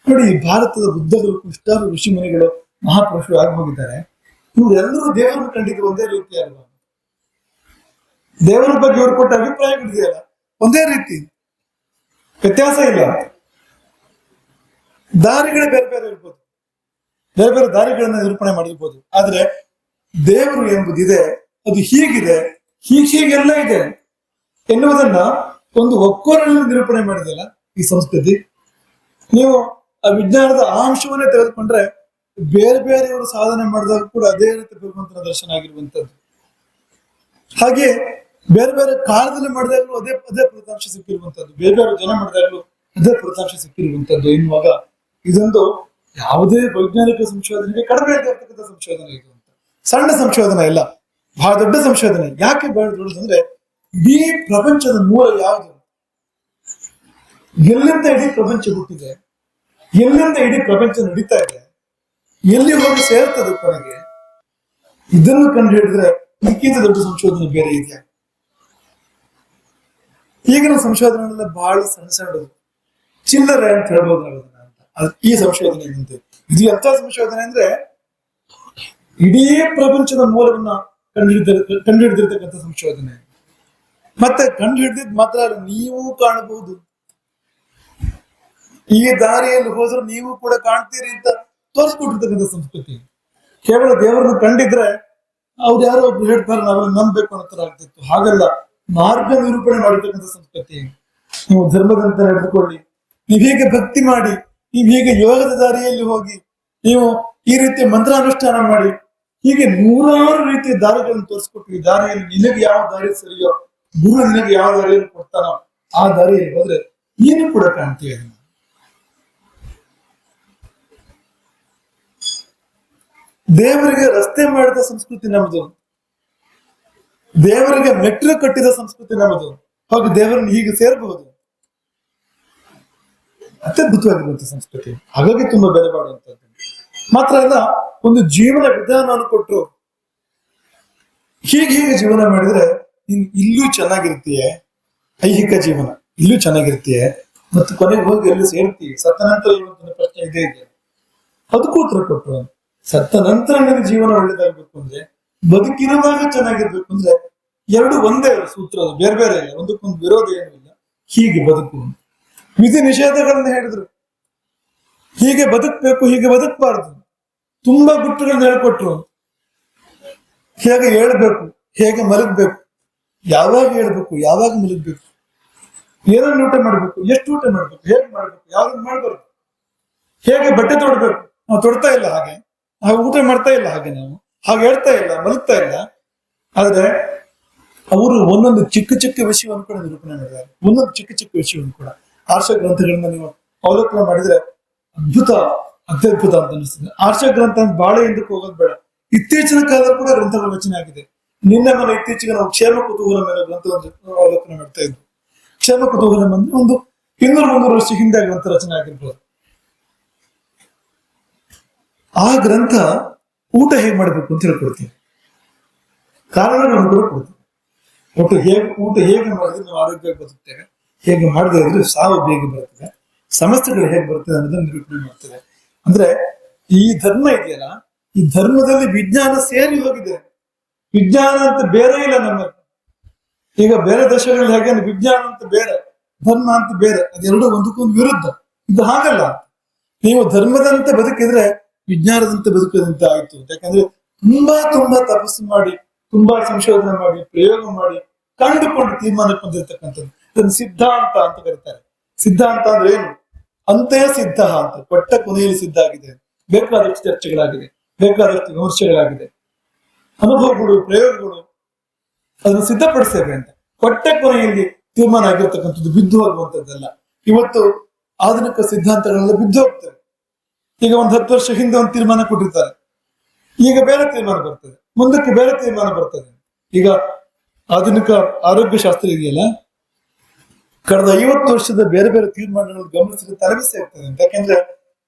Speaker 9: ನೋಡಿ, ಈ ಭಾರತದ ಬುದ್ಧಗಳು, ಇಷ್ಟಾರು ಋಷಿ ಮುನಿಗಳು, ಮಹಾಪುರುಷರು ಆಗಿ ಹೋಗಿದ್ದಾರೆ. ಇವರೆಲ್ಲರೂ ದೇವರನ್ನು ಕಂಡಿದ್ದು ಒಂದೇ ರೀತಿ ಅಲ್ವಾ? ದೇವರ ಬಗ್ಗೆ ಇವರು ಕೊಟ್ಟ ಅಭಿಪ್ರಾಯಗಳಿದೆಯಲ್ಲ ಒಂದೇ ರೀತಿ, ವ್ಯತ್ಯಾಸ ಇಲ್ಲ. ದಾರಿಗಳೇ ಬೇರೆ ಬೇರೆ ಇರ್ಬೋದು, ಬೇರೆ ಬೇರೆ ದಾರಿಗಳನ್ನ ನಿರೂಪಣೆ ಮಾಡಿರ್ಬೋದು, ಆದ್ರೆ ದೇವರು ಎಂಬುದಿದೆ, ಅದು ಹೀಗಿದೆ, ಹೀಗೆಲ್ಲ ಇದೆ ಎನ್ನುವುದನ್ನ ಒಂದು ಒಕ್ಕೊರಳಲ್ಲಿ ನಿರೂಪಣೆ ಮಾಡಿದೆಯಲ್ಲ ಈ ಸಂಸ್ಕೃತಿ. ನೀವು ಆ ವಿಜ್ಞಾನದ ಅಂಶವನ್ನೇ ತೆಗೆದುಕೊಂಡ್ರೆ ಬೇರೆ ಬೇರೆಯವರು ಸಾಧನೆ ಮಾಡಿದಾಗ ಕೂಡ ಅದೇ ರೀತಿ ಭಗವಂತನ ದರ್ಶನ ಆಗಿರುವಂತದ್ದು. ಹಾಗೆ ಬೇರೆ ಬೇರೆ ಕಾಲದಲ್ಲಿ ಮಾಡಿದಾಗಲೂ ಅದೇ ಫಲಿತಾಂಶ ಸಿಕ್ಕಿರುವಂತದ್ದು, ಬೇರೆ ಬೇರೆ ಜನ ಮಾಡಿದಾಗಲೂ ಅದೇ ಫಲಿತಾಂಶ ಸಿಕ್ಕಿರುವಂತದ್ದು ಎನ್ನುವಾಗ ಇದೊಂದು ಯಾವುದೇ ವೈಜ್ಞಾನಿಕ ಸಂಶೋಧನೆಗೆ ಕಡಿಮೆ ಆಗಿರ್ತಕ್ಕಂಥ ಸಂಶೋಧನೆ ಇದು ಅಂತ. ಸಣ್ಣ ಸಂಶೋಧನೆ ಇಲ್ಲ, ಬಹಳ ದೊಡ್ಡ ಸಂಶೋಧನೆ. ಯಾಕೆ ಬಹಳ ದೊಡ್ಡದಂದ್ರೆ ಇಡೀ ಪ್ರಪಂಚದ ಮೂಲ ಯಾವುದು, ಎಲ್ಲಿಂದ ಇಡೀ ಪ್ರಪಂಚ ಹುಟ್ಟಿದೆ, ಎಲ್ಲಿಂದ ಇಡೀ ಪ್ರಪಂಚ ನಡೀತಾ ಇದೆ, ಎಲ್ಲಿ ಹೋಗಿ ಸೇರ್ತದೆ ಕೊನೆಗೆ, ಇದನ್ನು ಕಂಡು ಹಿಡಿದ್ರೆ ಇದಕ್ಕಿಂತ ದೊಡ್ಡ ಸಂಶೋಧನೆ ಬೇರೆ ಇದೆಯಾ? ಈಗಿನ ಸಂಶೋಧನೆಗಳೆಲ್ಲ ಬಹಳ ಸಣ್ಣ ಸಣ್ಣದು, ಚಿಲ್ಲರೆ ಅಂತ ಹೇಳ್ಬೋದು ಅಂತ. ಈ ಸಂಶೋಧನೆ ಇದು ಎಂತ ಸಂಶೋಧನೆ ಅಂದ್ರೆ ಇಡೀ ಪ್ರಪಂಚದ ಮೂಲವನ್ನ ಕಂಡುಹಿಡಿದಿರ್ತಕ್ಕಂಥ ಸಂಶೋಧನೆ. ಮತ್ತೆ ಕಂಡು ಹಿಡಿದಿದ್ ಮಾತ್ರ ನೀವು ಕಾಣಬಹುದು, ಈ ದಾರಿಯಲ್ಲಿ ಹೋದ್ರೆ ನೀವು ಕೂಡ ಕಾಣ್ತೀರಿ ಅಂತ ತೋರಿಸ್ಕೊಟ್ಟಿರ್ತಕ್ಕಂಥ ಸಂಸ್ಕೃತಿ. ಕೇವಲ ದೇವರನ್ನು ಕಂಡಿದ್ರೆ ಅವ್ರು ಯಾರೋ ಒಬ್ರು ಹೇಳ್ತಾರೆ ನಾವೆಲ್ಲ ನಂಬಬೇಕು ಅನ್ನೋ ತರ ಆಗ್ತಿತ್ತು. ಹಾಗಲ್ಲ, ಮಾರ್ಗ ನಿರೂಪಣೆ ಮಾಡಿರ್ತಕ್ಕಂಥ ಸಂಸ್ಕೃತಿ. ನೀವು ಧರ್ಮದಂತ ನಡೆದುಕೊಳ್ಳಿ, ನೀವು ಹೀಗೆ ಭಕ್ತಿ ಮಾಡಿ, ನೀವು ಹೀಗೆ ಯೋಗದ ದಾರಿಯಲ್ಲಿ ಹೋಗಿ, ನೀವು ಈ ರೀತಿಯ ಮಂತ್ರಾನುಷ್ಠಾನ ಮಾಡಿ, ಹೀಗೆ ನೂರಾರು ರೀತಿಯ ದಾರಿಗಳನ್ನು ತೋರಿಸ್ಕೊಟ್ಟು ಈ ದಾರಿಯಲ್ಲಿ ನಿನಗೆ ಯಾವ ದಾರಿ ಸರಿಯೋ, ಗುರು ನಿನಗೆ ಯಾವ ದಾರಿಯನ್ನು ಕೊಡ್ತಾನೋ ಆ ದಾರಿಯಲ್ಲಿ ಹೋದ್ರೆ ನೀನು ಕೂಡ ಕಾಣ್ತೀವಿ. ದೇವರಿಗೆ ರಸ್ತೆ ಮಾಡಿದ ಸಂಸ್ಕೃತಿ ನಮ್ಮದು, ದೇವರಿಗೆ ಮೆಟ್ಲು ಕಟ್ಟಿದ ಸಂಸ್ಕೃತಿ ನಮ್ಮದು. ಹಾಗೆ ದೇವರನ್ನು ಹೀಗೆ ಸೇರಬಹುದು, ಅತ್ಯದ್ಭುತವಾಗಿರುವಂತಹ ಸಂಸ್ಕೃತಿ. ಹಾಗಾಗಿ ತುಂಬಾ ಬೆಲೆ ಬಾಳುವಂತದ್ದು. ಮಾತ್ರ ಅಲ್ಲ, ಒಂದು ಜೀವನ ವಿಧಾನವನ್ನು ಕೊಟ್ಟರು, ಹೀಗೆ ಜೀವನ ಮಾಡಿದ್ರೆ ನೀನ್ ಇಲ್ಲೂ ಚೆನ್ನಾಗಿರ್ತೀಯ, ಐಹಿಕ ಜೀವನ ಇಲ್ಲೂ ಚೆನ್ನಾಗಿರ್ತೀಯ, ಮತ್ತು ಕೊನೆಗೆ ಹೋಗಿ ಎಲ್ಲಿ ಸೇರ್ತೀಯ, ಸತ್ತ ನಂತರ ಇರುವಂತಹ ಪ್ರಶ್ನೆ ಇದೇ ಇದೆ. ಅದಕ್ಕೂ ಉತ್ತರ ಕೊಟ್ಟರು. ಸತ್ತ ನಂತರ ನಿನ್ನ ಜೀವನ ಒಳ್ಳೇದಾಗ್ಬೇಕು ಅಂದ್ರೆ, ಬದುಕಿರುವಾಗ ಚೆನ್ನಾಗಿರ್ಬೇಕು ಅಂದ್ರೆ, ಎರಡು ಒಂದೇ ಸೂತ್ರ, ಬೇರೆ ಬೇರೆ ಇಲ್ಲ, ಒಂದಕ್ಕೊಂದು ವಿರೋಧ ಏನೂ ಇಲ್ಲ. ಹೀಗೆ ಬದುಕು, ವಿಧಿ ನಿಷೇಧಗಳನ್ನ ಹೇಳಿದ್ರು, ಹೀಗೆ ಬದುಕಬೇಕು, ಹೀಗೆ ಬದುಕಬಾರದು. ತುಂಬಾ ಗುಟ್ಟುಗಳನ್ನ ಹೇಳ್ಕೊಟ್ರು, ಹೇಗೆ ಹೇಳ್ಬೇಕು, ಹೇಗೆ ಮಲಗಬೇಕು, ಯಾವಾಗ ಹೇಳ್ಬೇಕು, ಯಾವಾಗ ಮಲಗಬೇಕು, ಏನನ್ನು ಊಟ ಮಾಡ್ಬೇಕು, ಎಷ್ಟು ಊಟ ಮಾಡ್ಬೇಕು, ಹೇಗೆ ಮಾಡ್ಬೇಕು, ಯಾವ್ದನ್ನ ಮಾಡ್ಬಾರ್ದು, ಹೇಗೆ ಬಟ್ಟೆ ತೊಡ್ಬೇಕು, ನಾವು ತೊಡ್ತಾ ಇಲ್ಲ, ಹಾಗೆ ಊಟ ಮಾಡ್ತಾ ಇಲ್ಲ, ಹಾಗೆ ನಾವು ಹಾಗೆ ಹೇಳ್ತಾ ಇಲ್ಲ, ಮಲಗ್ತಾ ಇಲ್ಲ. ಆದ್ರೆ ಅವರು ಒಂದೊಂದು ಚಿಕ್ಕ ವಿಷಯವನ್ನು ಕೂಡ ನಿರೂಪಣೆ ಮಾಡಿದ್ದಾರೆ. ಒಂದೊಂದು ಚಿಕ್ಕ ವಿಷಯವನ್ನು ಕೂಡ ಆರ್ಷ ಗ್ರಂಥಗಳನ್ನ ನೀವು ಅವಲೋಕನ ಮಾಡಿದ್ರೆ ಅತ್ಯದ್ಭುತ ಅಂತ ಅನಿಸ್ತದೆ. ಆರ್ಷ ಗ್ರಂಥ ಅಂತ ಬಾಳೆ ಹಿಂದಕ್ಕೆ ಹೋಗೋದು ಬೇಡ, ಇತ್ತೀಚಿನ ಕಾಲದಲ್ಲಿ ಕೂಡ ಗ್ರಂಥಗಳ ರಚನೆ ಆಗಿದೆ. ನಿನ್ನೆ ಮನೆ ಇತ್ತೀಚೆಗೆ ನಾವು ಕ್ಷೇಮ ಕುತೂಹಲ ಮೇಲೆ ಗ್ರಂಥವನ್ನು ಅವಲೋಕನ ಮಾಡ್ತಾ ಇದ್ವಿ. ಕ್ಷೇಮ ಕುತೂಹಲ ಅಂದ್ರೆ ಒಂದು 200-300 ವರ್ಷ ಹಿಂದೆ ಗ್ರಂಥ ರಚನೆ ಆಗಿರ್ಬೋದು. ಆ ಗ್ರಂಥ ಊಟ ಹೇಗೆ ಮಾಡಬೇಕು ಅಂತ ಹೇಳ್ಕೊಡ್ತೀವಿ, ಕಾರಣಗಳನ್ನು ಕೂಡ ಕೊಡ್ತೀವಿ. ಊಟ ಹೇಗೆ ಮಾಡಿದ್ರೆ ನಾವು ಆರೋಗ್ಯವಾಗಿ ಬದುಕ್ತೇವೆ, ಹೇಗೆ ಮಾಡದೇ ಇದ್ರೆ ಸಾವು ಬೇಗ ಬರ್ತದೆ, ಸಮಸ್ಯೆಗಳು ಹೇಗೆ ಬರ್ತದೆ ಅನ್ನೋದನ್ನ ನಿರೂಪಣೆ ಮಾಡ್ತದೆ. ಅಂದ್ರೆ ಈ ಧರ್ಮ ಇದೆಯಲ್ಲ, ಈ ಧರ್ಮದಲ್ಲಿ ವಿಜ್ಞಾನ ಸೇರಿ ಹೋಗಿದೆ. ವಿಜ್ಞಾನ ಅಂತ ಬೇರೆ ಇಲ್ಲ ನಮ್ಮಲ್ಲಿ. ಈಗ ಬೇರೆ ದೇಶಗಳಲ್ಲಿ ಹೇಗೆ ವಿಜ್ಞಾನ ಅಂತ ಬೇರೆ, ಧರ್ಮ ಅಂತ ಬೇರೆ, ಅದೆರಡು ಒಂದಕ್ಕೊಂದು ವಿರುದ್ಧ. ಇದು ಹಾಗಲ್ಲ. ನೀವು ಧರ್ಮದಂತೆ ಬದುಕಿದ್ರೆ ವಿಜ್ಞಾನದಂತೆ ಬದುಕದಂತೆ ಆಯ್ತು. ಯಾಕಂದ್ರೆ ತುಂಬಾ ತಪಸ್ಸು ಮಾಡಿ, ತುಂಬಾ ಸಂಶೋಧನೆ ಮಾಡಿ, ಪ್ರಯೋಗ ಮಾಡಿ ಕಂಡುಕೊಂಡು ತೀರ್ಮಾನಕ್ಕೆ ಬಂದಿರತಕ್ಕಂಥದ್ದು ಇದನ್ನು ಸಿದ್ಧಾಂತ ಅಂತ ಕರೀತಾರೆ. ಸಿದ್ಧಾಂತ ಅಂದ್ರೆ ಏನು? ಅಂತೆಯೇ ಸಿದ್ಧ ಅಂತ, ಕೊಟ್ಟ ಕೊನೆಯಲ್ಲಿ ಸಿದ್ಧ ಆಗಿದೆ, ಬೇಕಾದಷ್ಟು ಚರ್ಚೆಗಳಾಗಿದೆ, ಬೇಕಾದಷ್ಟು ವಿಮರ್ಶೆಗಳಾಗಿದೆ, ಅನುಭವಗಳು, ಪ್ರಯೋಗಗಳು ಅದನ್ನು ಸಿದ್ಧಪಡಿಸ್ತೇವೆ ಅಂತ. ಕೊಟ್ಟ ಕೊನೆಯಲ್ಲಿ ತೀರ್ಮಾನ ಆಗಿರ್ತಕ್ಕಂಥದ್ದು ಬಿದ್ದು ಹೋಗುವಂಥದ್ದಲ್ಲ. ಇವತ್ತು ಆಧುನಿಕ ಸಿದ್ಧಾಂತಗಳೆಲ್ಲ ಬಿದ್ದು ಹೋಗ್ತವೆ. ಈಗ 10 ವರ್ಷ ಹಿಂದೆ ಒಂದು ತೀರ್ಮಾನ ಕೊಟ್ಟಿರ್ತಾರೆ, ಈಗ ಬೇರೆ ತೀರ್ಮಾನ ಬರ್ತದೆ, ಮುಂದಕ್ಕೆ ಬೇರೆ ತೀರ್ಮಾನ ಬರ್ತದೆ. ಈಗ ಆಧುನಿಕ ಆರೋಗ್ಯ ಶಾಸ್ತ್ರ ಇದೆಯಲ್ಲ, ಕಳೆದ 50 ವರ್ಷದ ಬೇರೆ ಬೇರೆ ತೀರ್ಮಾನಗಳು ಗಮನಿಸಿದ್ರೆ ತಲೆಬಿಸಿ ಆಗ್ತದೆ ಅಂತ. ಯಾಕೆಂದ್ರೆ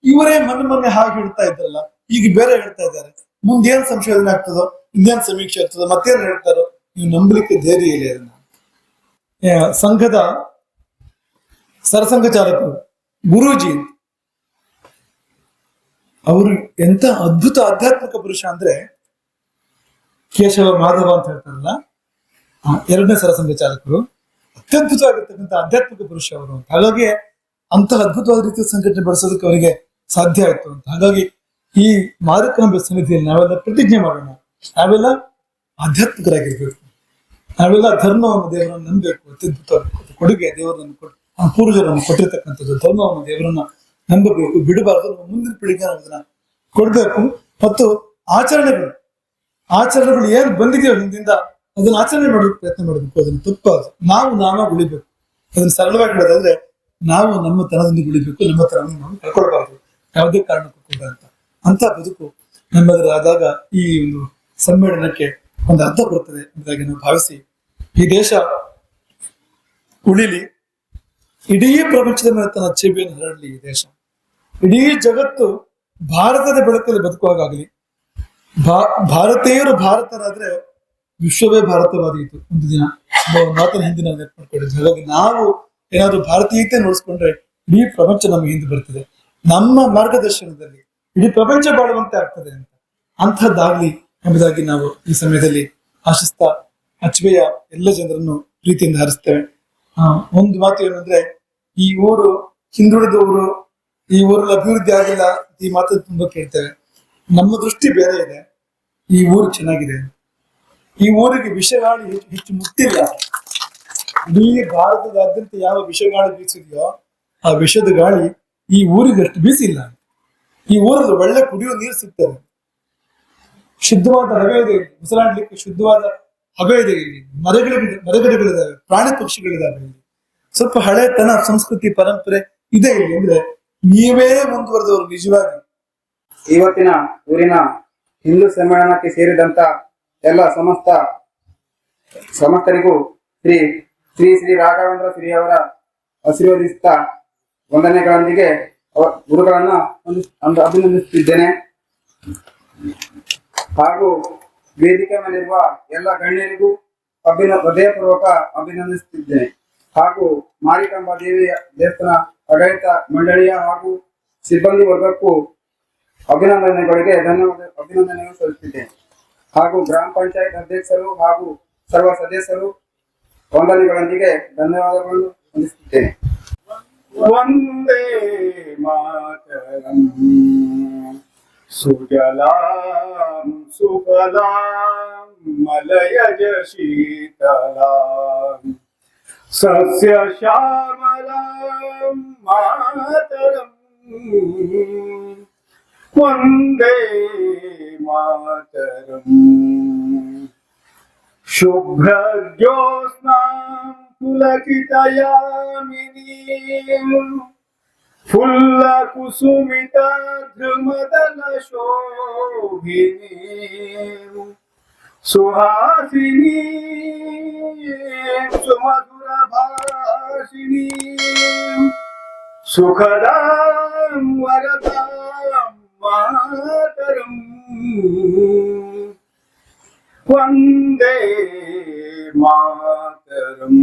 Speaker 9: ಇವರೇ ಮೊನ್ನೆ ಹಾಗೆ ಹೇಳ್ತಾ ಇದ್ರಲ್ಲ, ಈಗ ಬೇರೆ ಹೇಳ್ತಾ ಇದ್ದಾರೆ. ಮುಂದೆ ಏನ್ ಸಂಶೋಧನೆ ಆಗ್ತದೋ, ಇನ್ನೇನ್ ಸಮೀಕ್ಷೆ ಆಗ್ತದೋ, ಮತ್ತೇನ್ ಹೇಳ್ತಾರೋ, ನೀವು ನಂಬಲಿಕ್ಕೆ ಧೈರ್ಯ ಇಲ್ಲ ಅದನ್ನ. ಸಂಘದ ಸರಸಂಘ ಚಾಲಕರು ಗುರೂಜಿ, ಅವರು ಎಂತ ಅದ್ಭುತ ಆಧ್ಯಾತ್ಮಿಕ ಪುರುಷ ಅಂದ್ರೆ, ಕೇಶವ ಮಾಧವ ಅಂತ ಹೇಳ್ತಾರಲ್ಲ, 2ನೇ ಸರಸಂಘ ಚಾಲಕರು, ಅತ್ಯದ್ಭುತವಾಗಿರ್ತಕ್ಕಂಥ ಆಧ್ಯಾತ್ಮಿಕ ಪುರುಷ ಅವರು ಅಂತ. ಹಾಗಾಗಿ ಅಂತಹ ಅದ್ಭುತವಾದ ರೀತಿಯ ಸಂಘಟನೆ ಬೆಳೆಸೋದಕ್ಕೆ ಅವರಿಗೆ ಸಾಧ್ಯ ಆಯ್ತು ಅಂತ. ಹಾಗಾಗಿ ಈ ಮಾರಿಕಾಂಬೆ ಸನ್ನಿಧಿಯಲ್ಲಿ ನಾವೆಲ್ಲ ಪ್ರತಿಜ್ಞೆ ಮಾಡೋಣ, ನಾವೆಲ್ಲ ಆಧ್ಯಾತ್ಮಿಕರಾಗಿರ್ಬೇಕು, ನಾವೆಲ್ಲ ಧರ್ಮವನ್ನು ದೇವರನ್ನು ನಂಬಬೇಕು. ಅತ್ಯದ್ಭುತ ಕೊಡುಗೆ ದೇವರನ್ನು ಪೂರ್ವಜರನ್ನು ಕೊಟ್ಟಿರ್ತಕ್ಕಂಥದ್ದು. ಧರ್ಮವನ್ನು ದೇವರನ್ನ ನಂಬಬೇಕು, ಬಿಡಬಾರದು. ನಮ್ಮ ಮುಂದಿನ ಪೀಳಿಗೆ ನಾವು ಅದನ್ನ ಕೊಡ್ಬೇಕು. ಮತ್ತು ಆಚರಣೆಗಳು ಏನ್ ಬಂದಿದೆಯೋ ಹಿಂದಿಂದ ಅದನ್ನ ಆಚರಣೆ ಮಾಡೋದಕ್ಕೆ ಪ್ರಯತ್ನ ಮಾಡಬೇಕು. ಅದನ್ನು ತಪ್ಪಾದ್ರು ನಾವು ಉಳಿಬೇಕು. ಅದನ್ನ ಸರಳವಾಗಿ ಹೇಳೋದಾದ್ರೆ, ನಾವು ನಮ್ಮ ತನದಿಂದ ಉಳಿಬೇಕು, ನಮ್ಮ ತನವನ್ನು ನಾವು ಕಳ್ಕೊಳ್ಬಾರ್ದು ಯಾವುದೇ ಕಾರಣಕ್ಕೂ ಕೂಡ ಅಂತ ಬದುಕು ನಮ್ಮದರಾದಾಗ ಈ ಒಂದು ಸಮ್ಮೇಳನಕ್ಕೆ ಒಂದು ಅರ್ಥ ಬರ್ತದೆ ಎಂಬುದಾಗಿ ನಾವು ಭಾವಿಸಿ, ಈ ದೇಶ ಉಳಿಲಿ, ಇಡೀ ಪ್ರಪಂಚದ ಮೇಲೆ ತನ್ನ ಛವಿಯನ್ನು ಹರಡಲಿ. ಈ ದೇಶ, ಇಡೀ ಜಗತ್ತು ಭಾರತದ ಬೆಳಕಲ್ಲಿ ಬದುಕುವಾಗಲಿ. ಭಾರತೀಯರು ಭಾರತರಾದ್ರೆ ವಿಶ್ವವೇ ಭಾರತವಾದೀತು. ಒಂದು ದಿನ ಮಾತಿನ ಹಿಂದೆ ನಾವು ನೆನಪು ಮಾಡ್ಕೊಂಡಿದ್ವಿ. ಹಾಗಾಗಿ ನಾವು ಏನಾದ್ರು ಭಾರತೀಯತೆ ನೋಡಿಸ್ಕೊಂಡ್ರೆ ಇಡೀ ಪ್ರಪಂಚ ನಮ್ಮ ಹಿಂದೆ ಬರ್ತದೆ. ನಮ್ಮ ಮಾರ್ಗದರ್ಶನದಲ್ಲಿ ಇಡೀ ಪ್ರಪಂಚ ಬಾಳುವಂತೆ ಆಗ್ತದೆ ಅಂತ. ಅಂಥದ್ದಾಗ್ಲಿ ಎಂಬುದಾಗಿ ನಾವು ಈ ಸಮಯದಲ್ಲಿ ಆಶಿಸ್ತಾ ಅಚ್ಚುವೆಯ ಎಲ್ಲ ಜನರನ್ನು ಪ್ರೀತಿಯಿಂದ ಹರಿಸ್ತೇವೆ. ಒಂದು ಮಾತು ಏನಂದ್ರೆ, ಈ ಊರು ಹಿಂದುಳಿದ ಊರು, ಈ ಊರಲ್ಲಿ ಅಭಿವೃದ್ಧಿ ಆಗಿಲ್ಲ, ಈ ಮಾತನ್ನು ತುಂಬಾ ಕೇಳ್ತೇವೆ. ನಮ್ಮ ದೃಷ್ಟಿ ಬೇರೆ ಇದೆ. ಈ ಊರು ಚೆನ್ನಾಗಿದೆ, ಈ ಊರಿಗೆ ವಿಷಗಾಳಿ ಹೆಚ್ಚು ಮುಟ್ಟಿಲ್ಲ. ಇಡೀ ಭಾರತದಾದ್ಯಂತ ಯಾವ ವಿಷಗಾಳಿ ಬೀಸಿದೆಯೋ ಆ ವಿಷದ ಗಾಳಿ ಈ ಊರಿಗೆ ಅಷ್ಟು ಬೀಸಿಲ್ಲ. ಈ ಊರಲ್ಲಿ ಒಳ್ಳೆ ಕುಡಿಯುವ ನೀರು ಸಿಗ್ತದೆ, ಶುದ್ಧವಾದ ಹವೆ ಇದೆ, ಉಸಿರಾಡ್ಲಿಕ್ಕೆ ಶುದ್ಧವಾದ ಹವೆ ಇದೆ, ಮರಗಿಡಗಳಿದ್ದಾವೆ, ಪ್ರಾಣಿ ಪಕ್ಷಿಗಳಿದ್ದಾವೆ. ಇಲ್ಲಿ ಸ್ವಲ್ಪ ಹಳೆತನ, ಸಂಸ್ಕೃತಿ, ಪರಂಪರೆ ಇದೆ ಇಲ್ಲಿ. ಅಂದ್ರೆ ನೀವೇ ಮುಂದುವರೆದವರು ನಿಜವಾಗಿ.
Speaker 6: ಇವತ್ತಿನ ಊರಿನ ಹಿಂದೂ ಸಮ್ಮೇಳನಕ್ಕೆ ಸೇರಿದಂತ ಎಲ್ಲ ಸಮಸ್ತರಿಗೂ ಶ್ರೀ ಶ್ರೀ ಶ್ರೀ ರಾಘವೇಂದ್ರ ಶ್ರೀ ಅವರ ಆಶೀರ್ವದಿಸುತ್ತಾ ವಂದನೆಗಳೊಂದಿಗೆ ಗುರುಗಳನ್ನ ಅಭಿನಂದಿಸುತ್ತಿದ್ದೇನೆ. ಹಾಗೂ ವೇದಿಕೆ ಮೇಲಿರುವ ಎಲ್ಲ ಗಣ್ಯರಿಗೂ ಹೃದಯಪೂರ್ವಕ ಅಭಿನಂದಿಸುತ್ತಿದ್ದೇನೆ. ಹಾಗೂ ಮಾರಿಕಾಂಬಾ ದೇವಿಯ ದೇವಸ್ಥಾನ ಆಡಳಿತ ಮಂಡಳಿಯ ಹಾಗೂ ಸಿಬ್ಬಂದಿ ವರ್ಗಕ್ಕೂ ಅಭಿನಂದನೆಗಳು ಸಲ್ಲಿಸುತ್ತಿದ್ದೇನೆ. ಹಾಗೂ ಗ್ರಾಮ ಪಂಚಾಯತ್ ಅಧ್ಯಕ್ಷರು ಹಾಗೂ ಸರ್ವ ಸದಸ್ಯರು ವಂದನೆಗಳೊಂದಿಗೆ ಧನ್ಯವಾದಗಳನ್ನು ಹೊಂದಿಸುತ್ತೇನೆ.
Speaker 2: ವಂದೇ ಮಾತರಂ ಸುಜಲಾಂ ಸುಫಲಾಂ ಮಲಯಜ ಶೀತಲಾಂ ಸಸ್ಯ ಶ್ಯಾಮಲಾಂ ಮಾತರಂ ವಂದೇ ಮಾತರಂ ಶುಭ್ರಜ್ಯೋತ್ಸ್ನಾಂ ಪುಲಕಿತಯಾಮಿನೀಂ ಫುಲ್ಲಕುಸುಮಿತ ಧೃಮದಲ ಶೋಭಿನೀಂ ಸುಹಾಸಿನೀಂ ಸುಮಧುರ ಭಾಷಿಣೀಂ ಸುಖದಾಂ ವರದಾಂ ಮಾತರಂ ವಂದೇ ಮಾತರಂ.